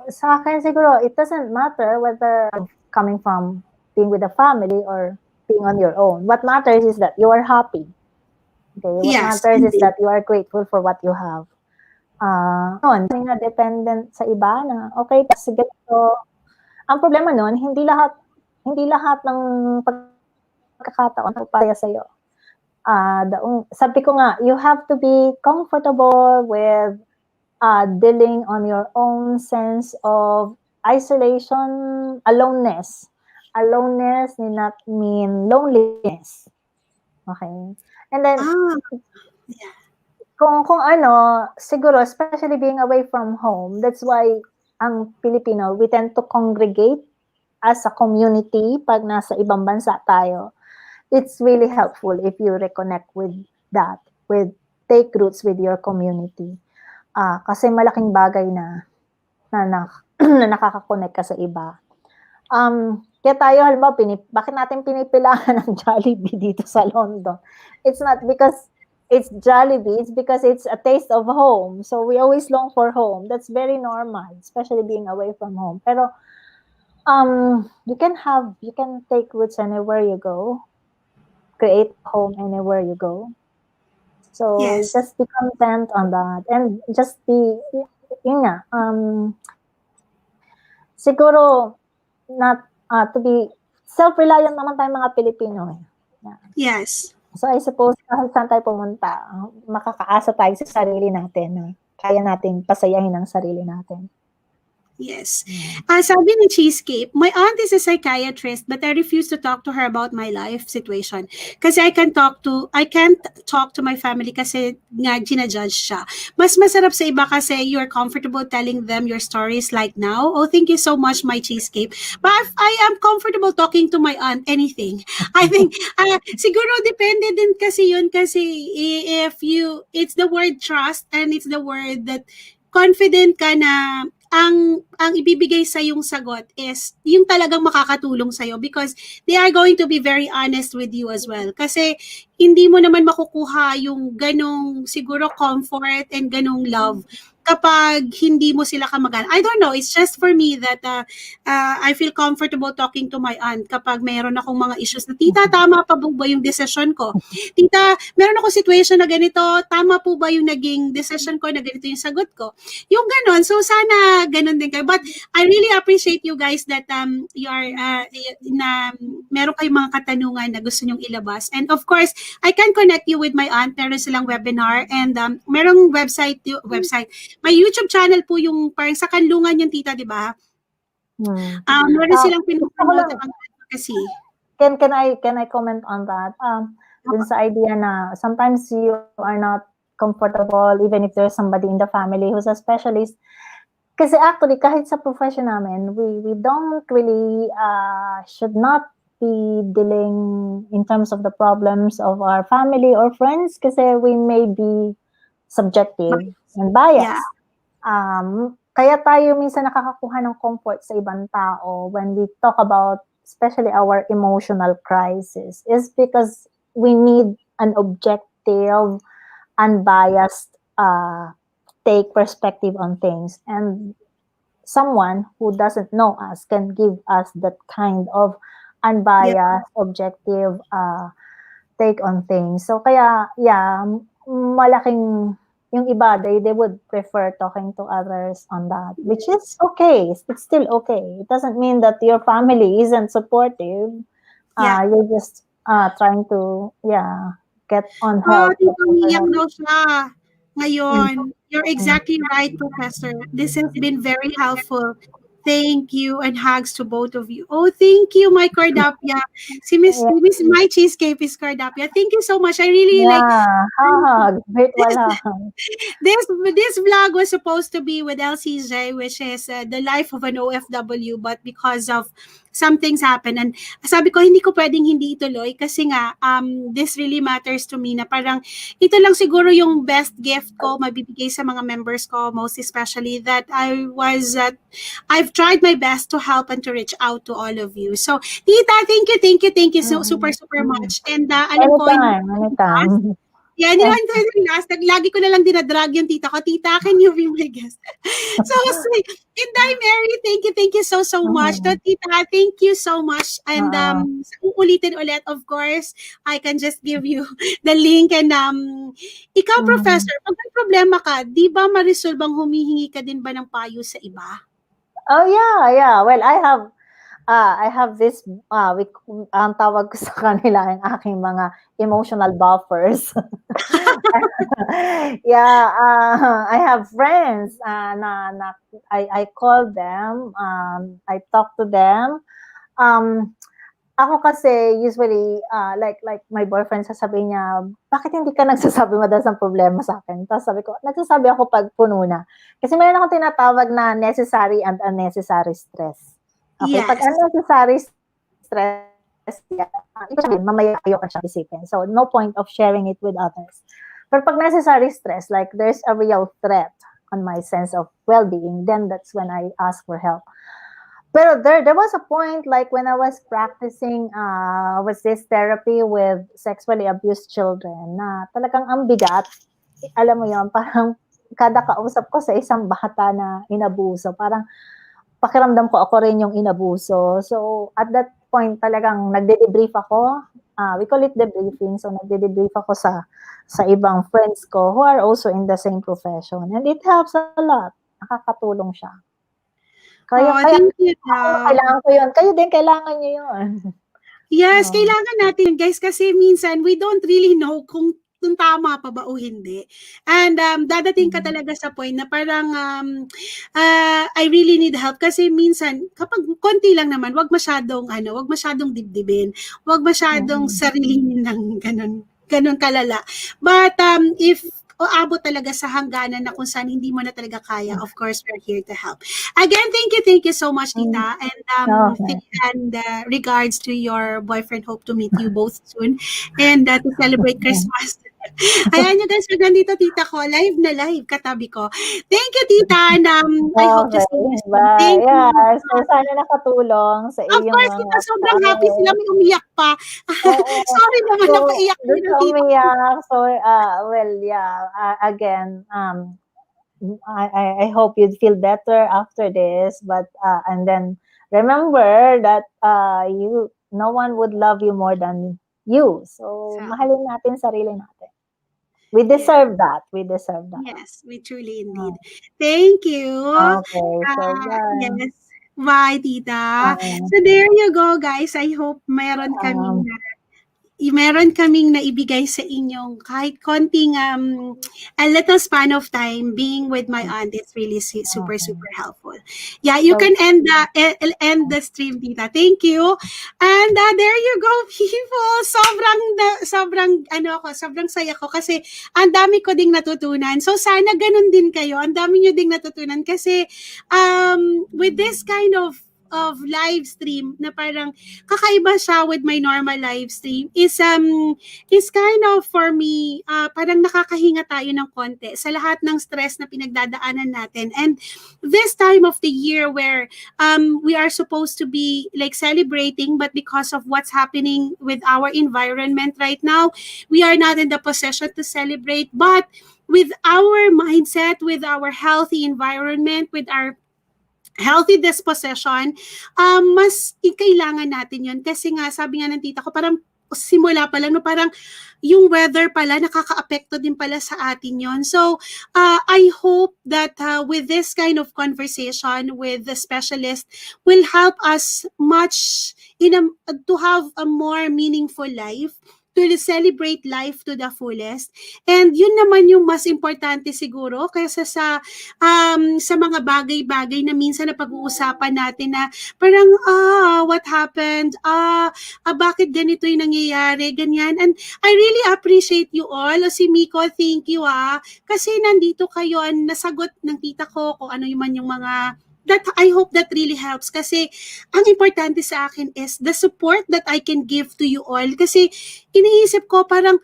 sa akin siguro, it doesn't matter whether coming from being with a family or being on your own. What matters is that you are happy. Okay? What matters is that you are grateful for what you have. Hindi na dependent sa iba na, okay, kasi ganito. Ang problema nun, hindi lahat ng pagkakataon para sa'yo. Sabi ko nga, you have to be comfortable with dealing on your own sense of isolation, aloneness. Aloneness need not mean loneliness. Okay? And then, kung siguro, especially being away from home, that's why ang Filipino, we tend to congregate as a community pag nasa ibang bansa tayo. It's really helpful if you reconnect with that, take roots with your community. Kasi malaking bagay na nakaka-connect ka sa iba. Kaya tayo, halimbawa, bakit natin pinipilangan ng Jollibee dito sa London? It's not because it's Jollibee, it's because it's a taste of home. So we always long for home. That's very normal, especially being away from home. Pero you can take roots anywhere you go, create home anywhere you go. So just be content on that, and just be, siguro not to be self-reliant naman tayong mga Pilipino. Yeah. Yes. So I suppose kahit saan tayo pumunta, makakaasa tayo sa sarili natin na kaya nating pasayahin ang sarili natin. Yes. Sabi ni Cheesecake, my aunt is a psychiatrist but I refuse to talk to her about my life situation. Kasi I can't talk to my family kasi nga ginajudge siya. Mas masarap sa iba kasi you're comfortable telling them your stories like now. Oh, thank you so much, my Cheesecake. But I am comfortable talking to my aunt anything. I think, siguro depende din kasi yun kasi it's the word trust and it's the word that confident ka na ang ibibigay sa yung sagot is yung talagang makakatulong sa'yo because they are going to be very honest with you as well. Kasi hindi mo naman makukuha yung ganong siguro comfort and ganong love kapag hindi mo sila kamag-anak. I don't know, it's just for me that I feel comfortable talking to my aunt kapag meron akong mga issues na, tita, tama pa po ba yung decision ko? Tita, meron akong situation na ganito, tama po ba yung naging decision ko na ganito yung sagot ko? Yung ganon. So sana ganon din kayo. But I really appreciate you guys that you are na meron kayong mga katanungan na gusto nyong ilabas. And of course, I can connect you with my aunt. Meron silang webinar and merong website. May YouTube channel po yung parang sa kanlungan yung tita, di ba? Meron silang pinopromote ang advocacy. Can I comment on that? Dun sa idea na sometimes you are not comfortable even if there's somebody in the family who's a specialist. Kasi actually, kahit sa profession namin, we don't really, should not be dealing in terms of the problems of our family or friends kasi we may be subjective and biased. Kaya tayo minsan nakakakuha ng comfort sa ibang tao when we talk about especially our emotional crisis is because we need an objective, unbiased take perspective on things, and someone who doesn't know us can give us that kind of unbiased, objective take on things. So kaya malaking yung iba they would prefer talking to others on that, which is okay. It's still okay. It doesn't mean that your family isn't supportive. You're just trying to get on help. Iyak daw siya ngayon. You're exactly right, Professor. This has been very helpful. Thank you and hugs to both of you. Oh, thank you, my Cordapia. Si Miss My Cheesecake is Cordapia. Thank you so much. I really like this vlog was supposed to be with LCJ, which is the life of an OFW, but because of some things happen, and sabi ko hindi ko pwedeng hindi ituloy kasi nga this really matters to me na parang ito lang siguro yung best gift ko mabibigay sa mga members ko, most especially that I've tried my best to help and to reach out to all of you. So tita, thank you so super much. And alam ko anytime. Last, lagi ko na lang dinadrag yung tita ko. Tita, can you be my guest? So, Inday Mary, thank you so much. So, tita, thank you so much. And uulitin ulit, of course, I can just give you the link. And ikaw, Professor, pag may problema ka, di ba ma-resolve ang humihingi ka din ba ng payo sa iba? Oh, yeah. Well, I have this, ang tawag ko sa kanila ang aking mga emotional buffers. I have friends I call them, I talk to them. Ako kasi usually, like my boyfriend sasabihin niya, bakit hindi ka nagsasabi madalas ng problema sa akin? Tapos sabi ko, nagsasabi ako pag puno na. Kasi mayroon akong tinatawag na necessary and unnecessary stress. Okay, pag unnecessary stress, mamaya ayaw ka siyang isipin. So, no point of sharing it with others. But pag necessary stress, like there's a real threat on my sense of well-being, then that's when I ask for help. Pero there was a point like when I was practicing was this therapy with sexually abused children na talagang ang bigat. Alam mo yon, parang kada kausap ko sa isang bata na inabuso, parang pakiramdam ko ako rin yung inabuso. So, at that point, talagang nagde-debrief ako. We call it debriefing. So, nagde-debrief ako sa ibang friends ko who are also in the same profession. And it helps a lot. Nakakatulong siya. Kaya kailangan ko yun. Kayo din, kailangan nyo yun. Yes, kailangan natin, guys, kasi minsan we don't really know kung tama pa ba o hindi. And dadating ka talaga sa point na parang I really need help kasi minsan kapag konti lang naman, wag masyadong dibdibin, wag masyadong sarilinin ng ganun kalala. But if abot talaga sa hangganan na kung saan hindi mo na talaga kaya, of course, we're here to help. Again, thank you so much, Tita. And regards to your boyfriend. Hope to meet you both soon. And to celebrate Christmas. Ayan nyo guys, pag nandito tita ko, live na live, katabi ko. Thank you, Tita. And I hope to see you soon. Thank you. So, sana nakatulong sa iyong Of course, Tita, sobrang happy sila. May umiyak pa. Sorry naman, napaiyak nyo, Tita. Umiyak. So, again, I hope you'd feel better after this. But and then remember that you no one would love you more than you. So So, mahalin natin sarili natin. We yeah. deserve that. We deserve that. Yes, we truly Uh, indeed. Thank you. okay. So yeah. Yes. Bye, tita. Um, So there you go, guys. I hope um, meron kaming naibigay sa inyong kahit konting a little span of time being with my aunt is really super okay. super helpful. Yeah, you So can end the stream, tita. Thank you. And there you go, people. Sobrang saya ko kasi ang dami ko ding natutunan. So sana ganun din kayo. Ang dami nyo ding natutunan kasi with this kind of live stream na parang kakaiba siya with my normal live stream is kind of for me parang nakakahinga tayo ng konti sa lahat ng stress na pinagdadaanan natin, and this time of the year where we are supposed to be like celebrating, but because of what's happening with our environment right now, we are not in the position to celebrate. But with our mindset, with our healthy environment, with our healthy disposition, mas kailangan natin yun. Kasi nga, sabi nga ng tita ko, parang simula pa lang, no, parang yung weather pala, nakaka-apekto din pala sa atin yon. So, I hope that with this kind of conversation with the specialist will help us much to have a more meaningful life, to celebrate life to the fullest. And yun naman yung mas importante siguro kaysa sa mga bagay-bagay na minsan na pag-uusapan natin na parang, what happened? Bakit ganito yung nangyayari? Ganyan. And I really appreciate you all. O si Miko, thank you kasi nandito kayo, nasagot ng tita ko kung ano yung man yung mga that I hope that really helps kasi ang importante sa akin is the support that I can give to you all kasi iniisip ko parang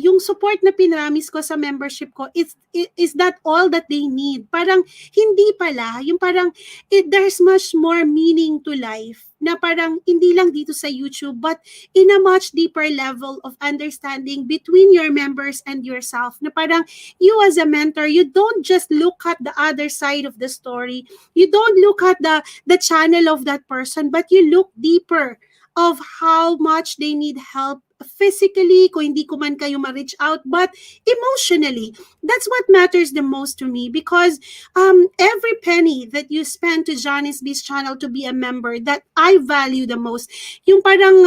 yung support na pinramis ko sa membership ko is that all that they need? Parang hindi pala, yung parang there's much more meaning to life na parang hindi lang dito sa YouTube but in a much deeper level of understanding between your members and yourself, na parang you as a mentor, you don't just look at the other side of the story, you don't look at the channel of that person, but you look deeper of how much they need help physically, kung hindi ko man kayo ma-reach out, but emotionally. That's what matters the most to me because every penny that you spend to Johnny's Beast channel to be a member, that I value the most. Yung parang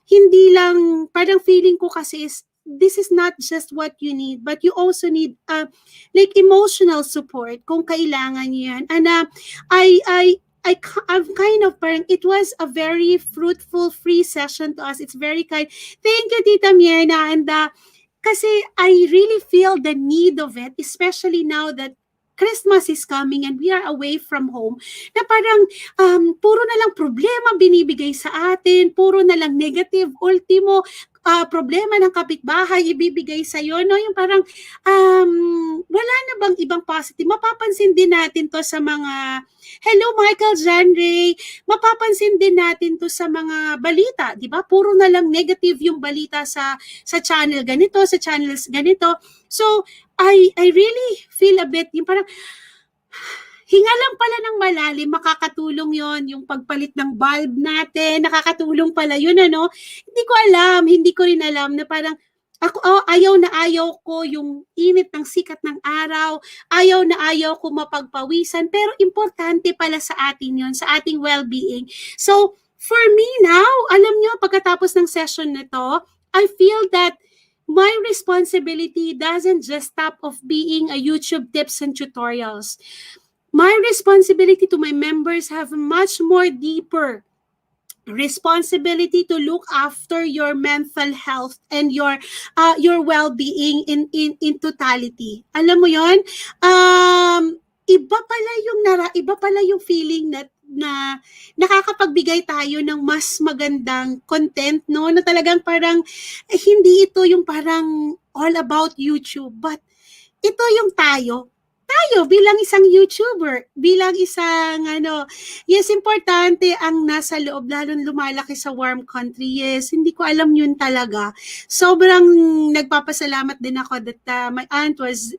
hindi lang, parang feeling ko kasi is this is not just what you need, but you also need like emotional support kung kailangan nyo yan. And I'm kind of parang it was a very fruitful free session to us. It's very kind. Thank you, Tita Mierna. And kasi I really feel the need of it, especially now that Christmas is coming and we are away from home, na parang puro na lang problema binibigay sa atin, puro na lang negative, ultimo, problema ng kapitbahay ibibigay sa'yo, no? Yung parang wala na bang ibang positive? Mapapansin din natin to sa mga, hello Michael Janray, mapapansin din natin to sa mga balita, di ba? Puro na lang negative yung balita sa channel ganito, sa channels ganito. So, I really feel a bit, yung parang, hinga lang pala ng malalim, makakatulong yon yung pagpalit ng bulb natin, nakakatulong pala yun, ano? Hindi ko rin alam na parang, ayaw na ayaw ko yung init ng sikat ng araw, ayaw na ayaw ko mapagpawisan, pero importante pala sa atin yon, sa ating well-being. So, for me now, alam nyo, pagkatapos ng session na to, I feel that my responsibility doesn't just stop of being a YouTube tips and tutorials. My responsibility to my members have much more deeper responsibility to look after your mental health and your well-being in totality. Alam mo 'yon? Iba pala yung feeling na nakakapagbigay tayo ng mas magandang content, no? Na talagang parang hindi ito yung parang all about YouTube, but ito yung tayo. tayo bilang isang YouTuber, bilang isang yes, importante ang nasa loob, lalong lumalaki sa warm country. Yes, hindi ko alam yun talaga. Sobrang nagpapasalamat din ako that my aunt was,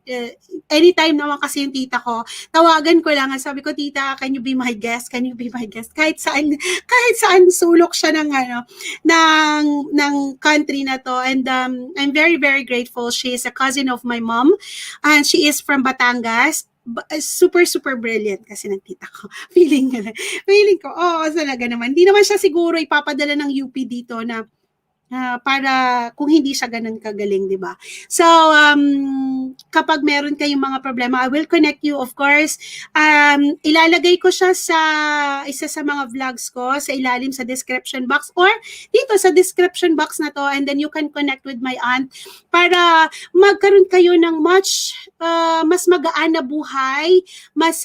anytime naman kasi yung tita ko, tawagan ko lang, sabi ko, tita, can you be my guest? Can you be my guest? Kahit saan sulok siya ng country na to. And I'm very, very grateful. She is a cousin of my mom, and she is from Batangas. Super, super brilliant kasi ng tita ko. Feeling ko, talaga naman. Hindi naman siya siguro ipapadala ng UP dito na para kung hindi siya ganun kagaling, di ba? So, kapag meron kayong mga problema, I will connect you, of course. Ilalagay ko siya sa isa sa mga vlogs ko sa ilalim sa description box or dito sa description box na to, and then you can connect with my aunt para magkaroon kayo ng much mas magaan na buhay, mas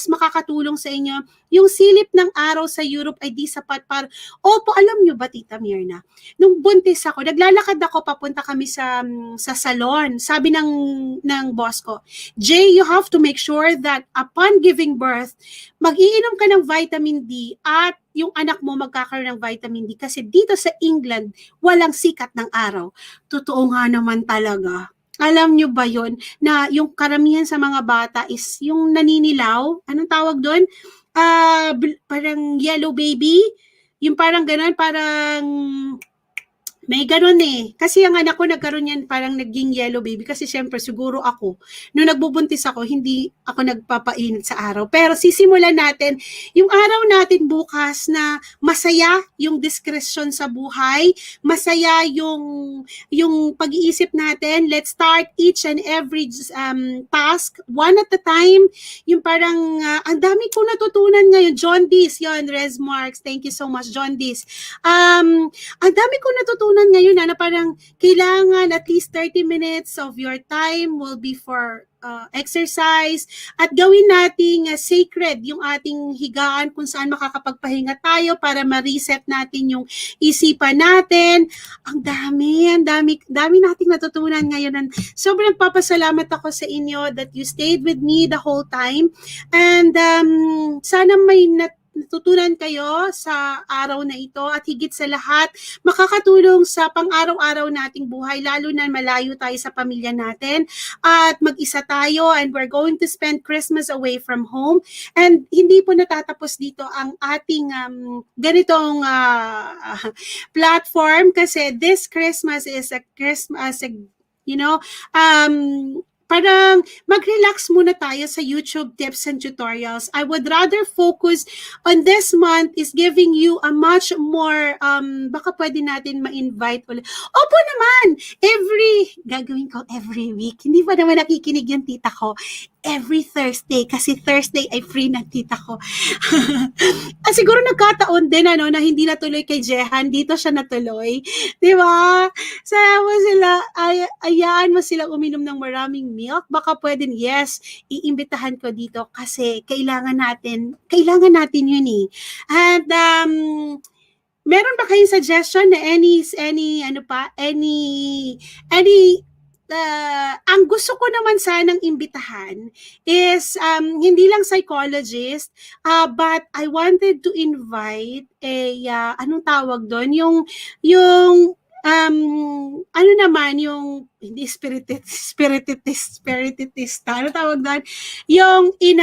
makakatulong sa inyo. Yung silip ng araw sa Europe ay di sapat para, opo, alam nyo ba, Tita Mirna, nung buntis ako, naglalakad ako, papunta kami sa salon. Sabi ng boss ko, Jay, you have to make sure that upon giving birth, mag-iinom ka ng vitamin D at yung anak mo magkakaroon ng vitamin D kasi dito sa England, walang sikat ng araw. Totoo nga naman talaga. Alam nyo ba yon na yung karamihan sa mga bata is yung naninilaw? Anong tawag doon? Parang yellow baby, yung parang gano'n, parang may gano'n eh. Kasi ang anak ko nagkaroon yan, parang naging yellow baby. Kasi syempre, siguro ako, nung nagbubuntis ako, hindi ako nagpapainit sa araw. Pero sisimulan natin, yung araw natin bukas na masaya yung discretion sa buhay, masaya yung pag-iisip natin. Let's start each and every task, one at a time. Yung parang, ang dami kong natutunan ngayon. John Dees, yun, Res Marks. Thank you so much, John Dees. Ang dami kong natutunan ngayon na parang kailangan at least 30 minutes of your time will be for exercise at gawin nating sacred yung ating higaan kung saan makakapagpahinga tayo para ma-reset natin yung isipan natin. Ang dami nating natutunan ngayon. Sobrang papasalamat ako sa inyo that you stayed with me the whole time, and sana may natutunan kayo sa araw na ito at higit sa lahat, makakatulong sa pang-araw-araw nating buhay, lalo na malayo tayo sa pamilya natin at mag-isa tayo, and we're going to spend Christmas away from home. And hindi po natatapos dito ang ating ganitong platform kasi this Christmas is a Christmas, parang mag-relax muna tayo sa YouTube tips and tutorials. I would rather focus on this month is giving you a much more, baka pwede natin ma-invite ulit. Opo naman! Gagawin ko every week. Hindi pa naman nakikinig yung tita ko. Every Thursday, kasi Thursday ay free ng tita ko. Siguro nagkataon din na hindi natuloy kay Jehan, dito siya natuloy. Di ba? Ayaan mo sila uminom ng maraming milk. Baka pwede, yes, iimbitahan ko dito kasi kailangan natin yun eh. And meron ba kayong suggestion na ang gusto ko naman sanang imbitahan is hindi lang psychologist, but I wanted to invite anong tawag doon, yung hindi spiritista, ano tawag doon, yung in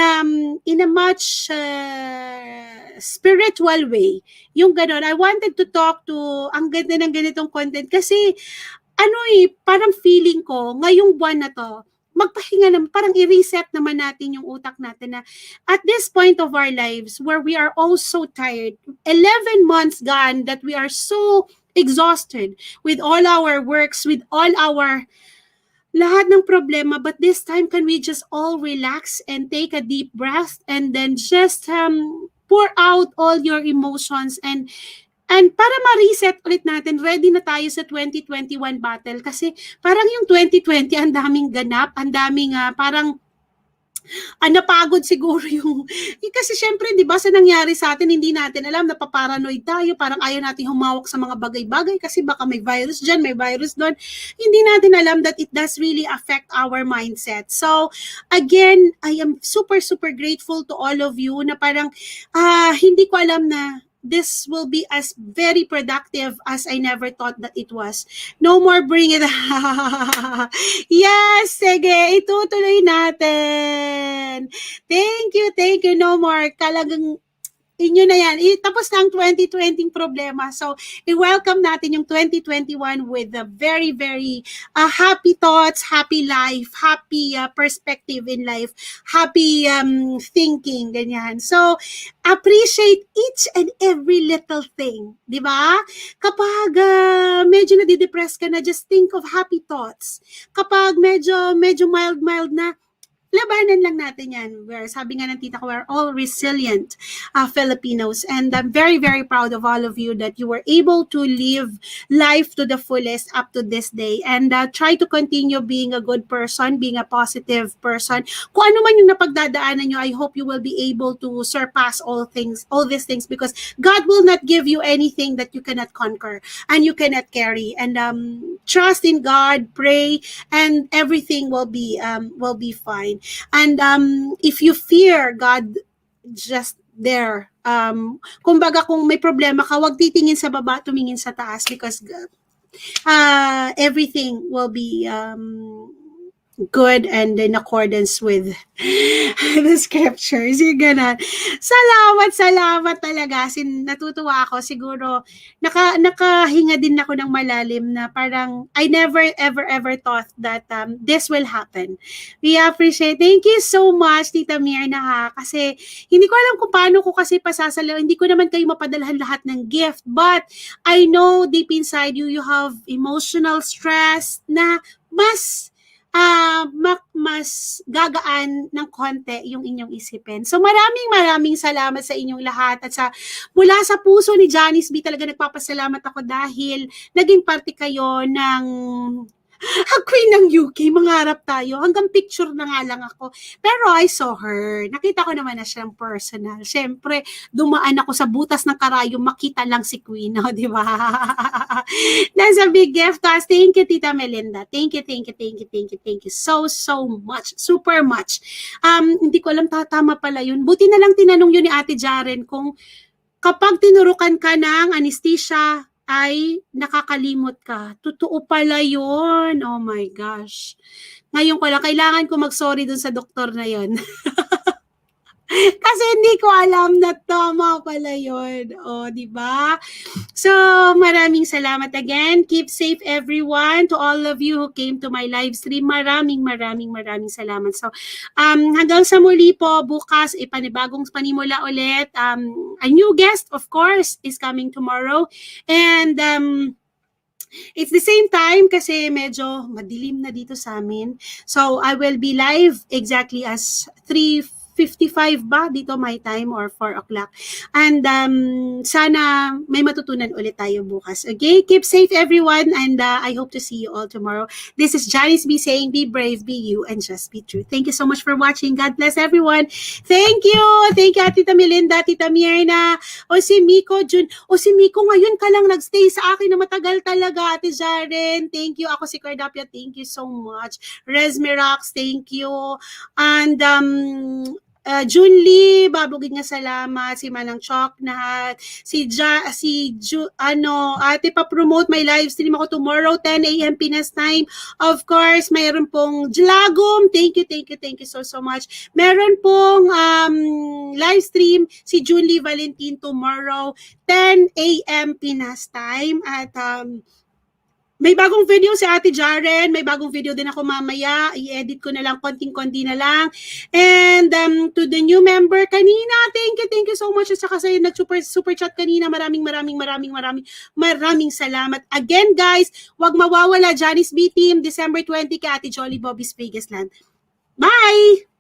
a much spiritual way, yung gano'n. I wanted to talk to, ang ganda ng ganitong content kasi parang feeling ko, ngayong buwan na to, magpahinga naman, parang i-reset naman natin yung utak natin na at this point of our lives where we are all so tired, 11 months gone that we are so exhausted with all our works, with all our lahat ng problema, but this time can we just all relax and take a deep breath and then just pour out all your emotions and para ma-reset ulit natin, ready na tayo sa 2021 battle kasi parang yung 2020 ang daming ganap, ang daming parang napagod siguro yung kasi syempre 'di ba sa nangyari sa atin hindi natin alam, napaparanoid tayo, parang ayaw nating humawak sa mga bagay-bagay kasi baka may virus diyan, may virus doon. Hindi natin alam that it does really affect our mindset. So again, I am super super grateful to all of you na parang hindi ko alam na this will be as very productive as I never thought that it was. No more bring it. Yes, sige, itutuloy natin. Thank you, no more. Talagang inyo na yan. Tapos na ang 2020 problema. So, i-welcome natin yung 2021 with a very, very happy thoughts, happy life, happy perspective in life, happy thinking, ganyan. So, appreciate each and every little thing. Di ba? Kapag medyo nadidepress ka na, just think of happy thoughts. Kapag medyo mild na, labanan lang natin yan. Sabi nga ng tita ko, we're all resilient Filipinos. And I'm very, very proud of all of you that you were able to live life to the fullest up to this day. And try to continue being a good person, being a positive person. Kung ano man yung napagdadaanan nyo, I hope you will be able to surpass all these things, because God will not give you anything that you cannot conquer and you cannot carry. And trust in God, pray, and everything will be fine. And if you fear God, just there. Kumbaga kung may problema ka, wag titingin sa baba, tumingin sa taas, because everything will be good and in accordance with the scriptures. Yung ganun. Salamat talaga. Natutuwa ako. Siguro, nakahinga din ako ng malalim na parang I never, ever thought that this will happen. We appreciate. Thank you so much, Tita Mirna, ha. Kasi, hindi ko alam kung paano ko kasi pasasalaw. Hindi ko naman kayo mapadalhan lahat ng gift. But, I know deep inside you, you have emotional stress na mas gagaan ng konti yung inyong isipin. So maraming salamat sa inyong lahat, at mula sa puso ni Janice B, talaga nagpapasalamat ako dahil naging parte kayo ng Queen ng UK. Mangarap tayo. Hanggang picture na nga lang ako. Pero I saw her. Nakita ko naman na siyang personal. Siyempre, dumaan ako sa butas ng karayom, makita lang si Queen. No, di ba? That's a big gift. Thank you, Tita Melinda. Thank you so much. Super much. Hindi ko alam, tama pala yun. Buti na lang tinanong yun ni Ate Jaren kung kapag tinurukan ka ng anesthesia, ay nakakalimot ka. Totoo pala yun. Oh my gosh. Ngayon ko lang, kailangan ko mag-sorry dun sa doktor na yun. Kasi hindi ko alam na tama pala yun. O, di ba? So, maraming salamat again. Keep safe, everyone. To all of you who came to my live stream, maraming salamat. So, hanggang sa muli po, bukas, panibagong panimula ulit. A new guest, of course, is coming tomorrow. And, it's the same time kasi medyo madilim na dito sa amin. So, I will be live exactly as 3:55 ba dito my time, or 4 o'clock. And sana may matutunan ulit tayo bukas. Okay? Keep safe, everyone, and I hope to see you all tomorrow. This is Janice B saying, be brave, be you, and just be true. Thank you so much for watching. God bless everyone. Thank you, Tita Melinda, Tita Mirna, o si Miko Jun. O si Miko, ngayon ka lang nagstay sa akin na matagal talaga, Ate Jaren. Thank you. Ako si Cardapia. Thank you so much. Resmirax, thank you. And Junli, babugig nga salamat, si Manang Choknat, ate pa-promote my live stream ako tomorrow, 10 a.m. Pinas time. Of course, mayroon pong Jlagom, thank you so much. Meron pong live stream si Junli Valentin tomorrow, 10 a.m. Pinas time. At may bagong video si Ate Jaren, may bagong video din ako mamaya, i-edit ko na lang, konting-konti na lang. And to the new member kanina, thank you so much. At saka sa'yo nag-super chat kanina, maraming salamat. Again guys, wag mawawala, Janice B Team, December 20 kay Ate Jolly Bobby's Vegas Land. Bye!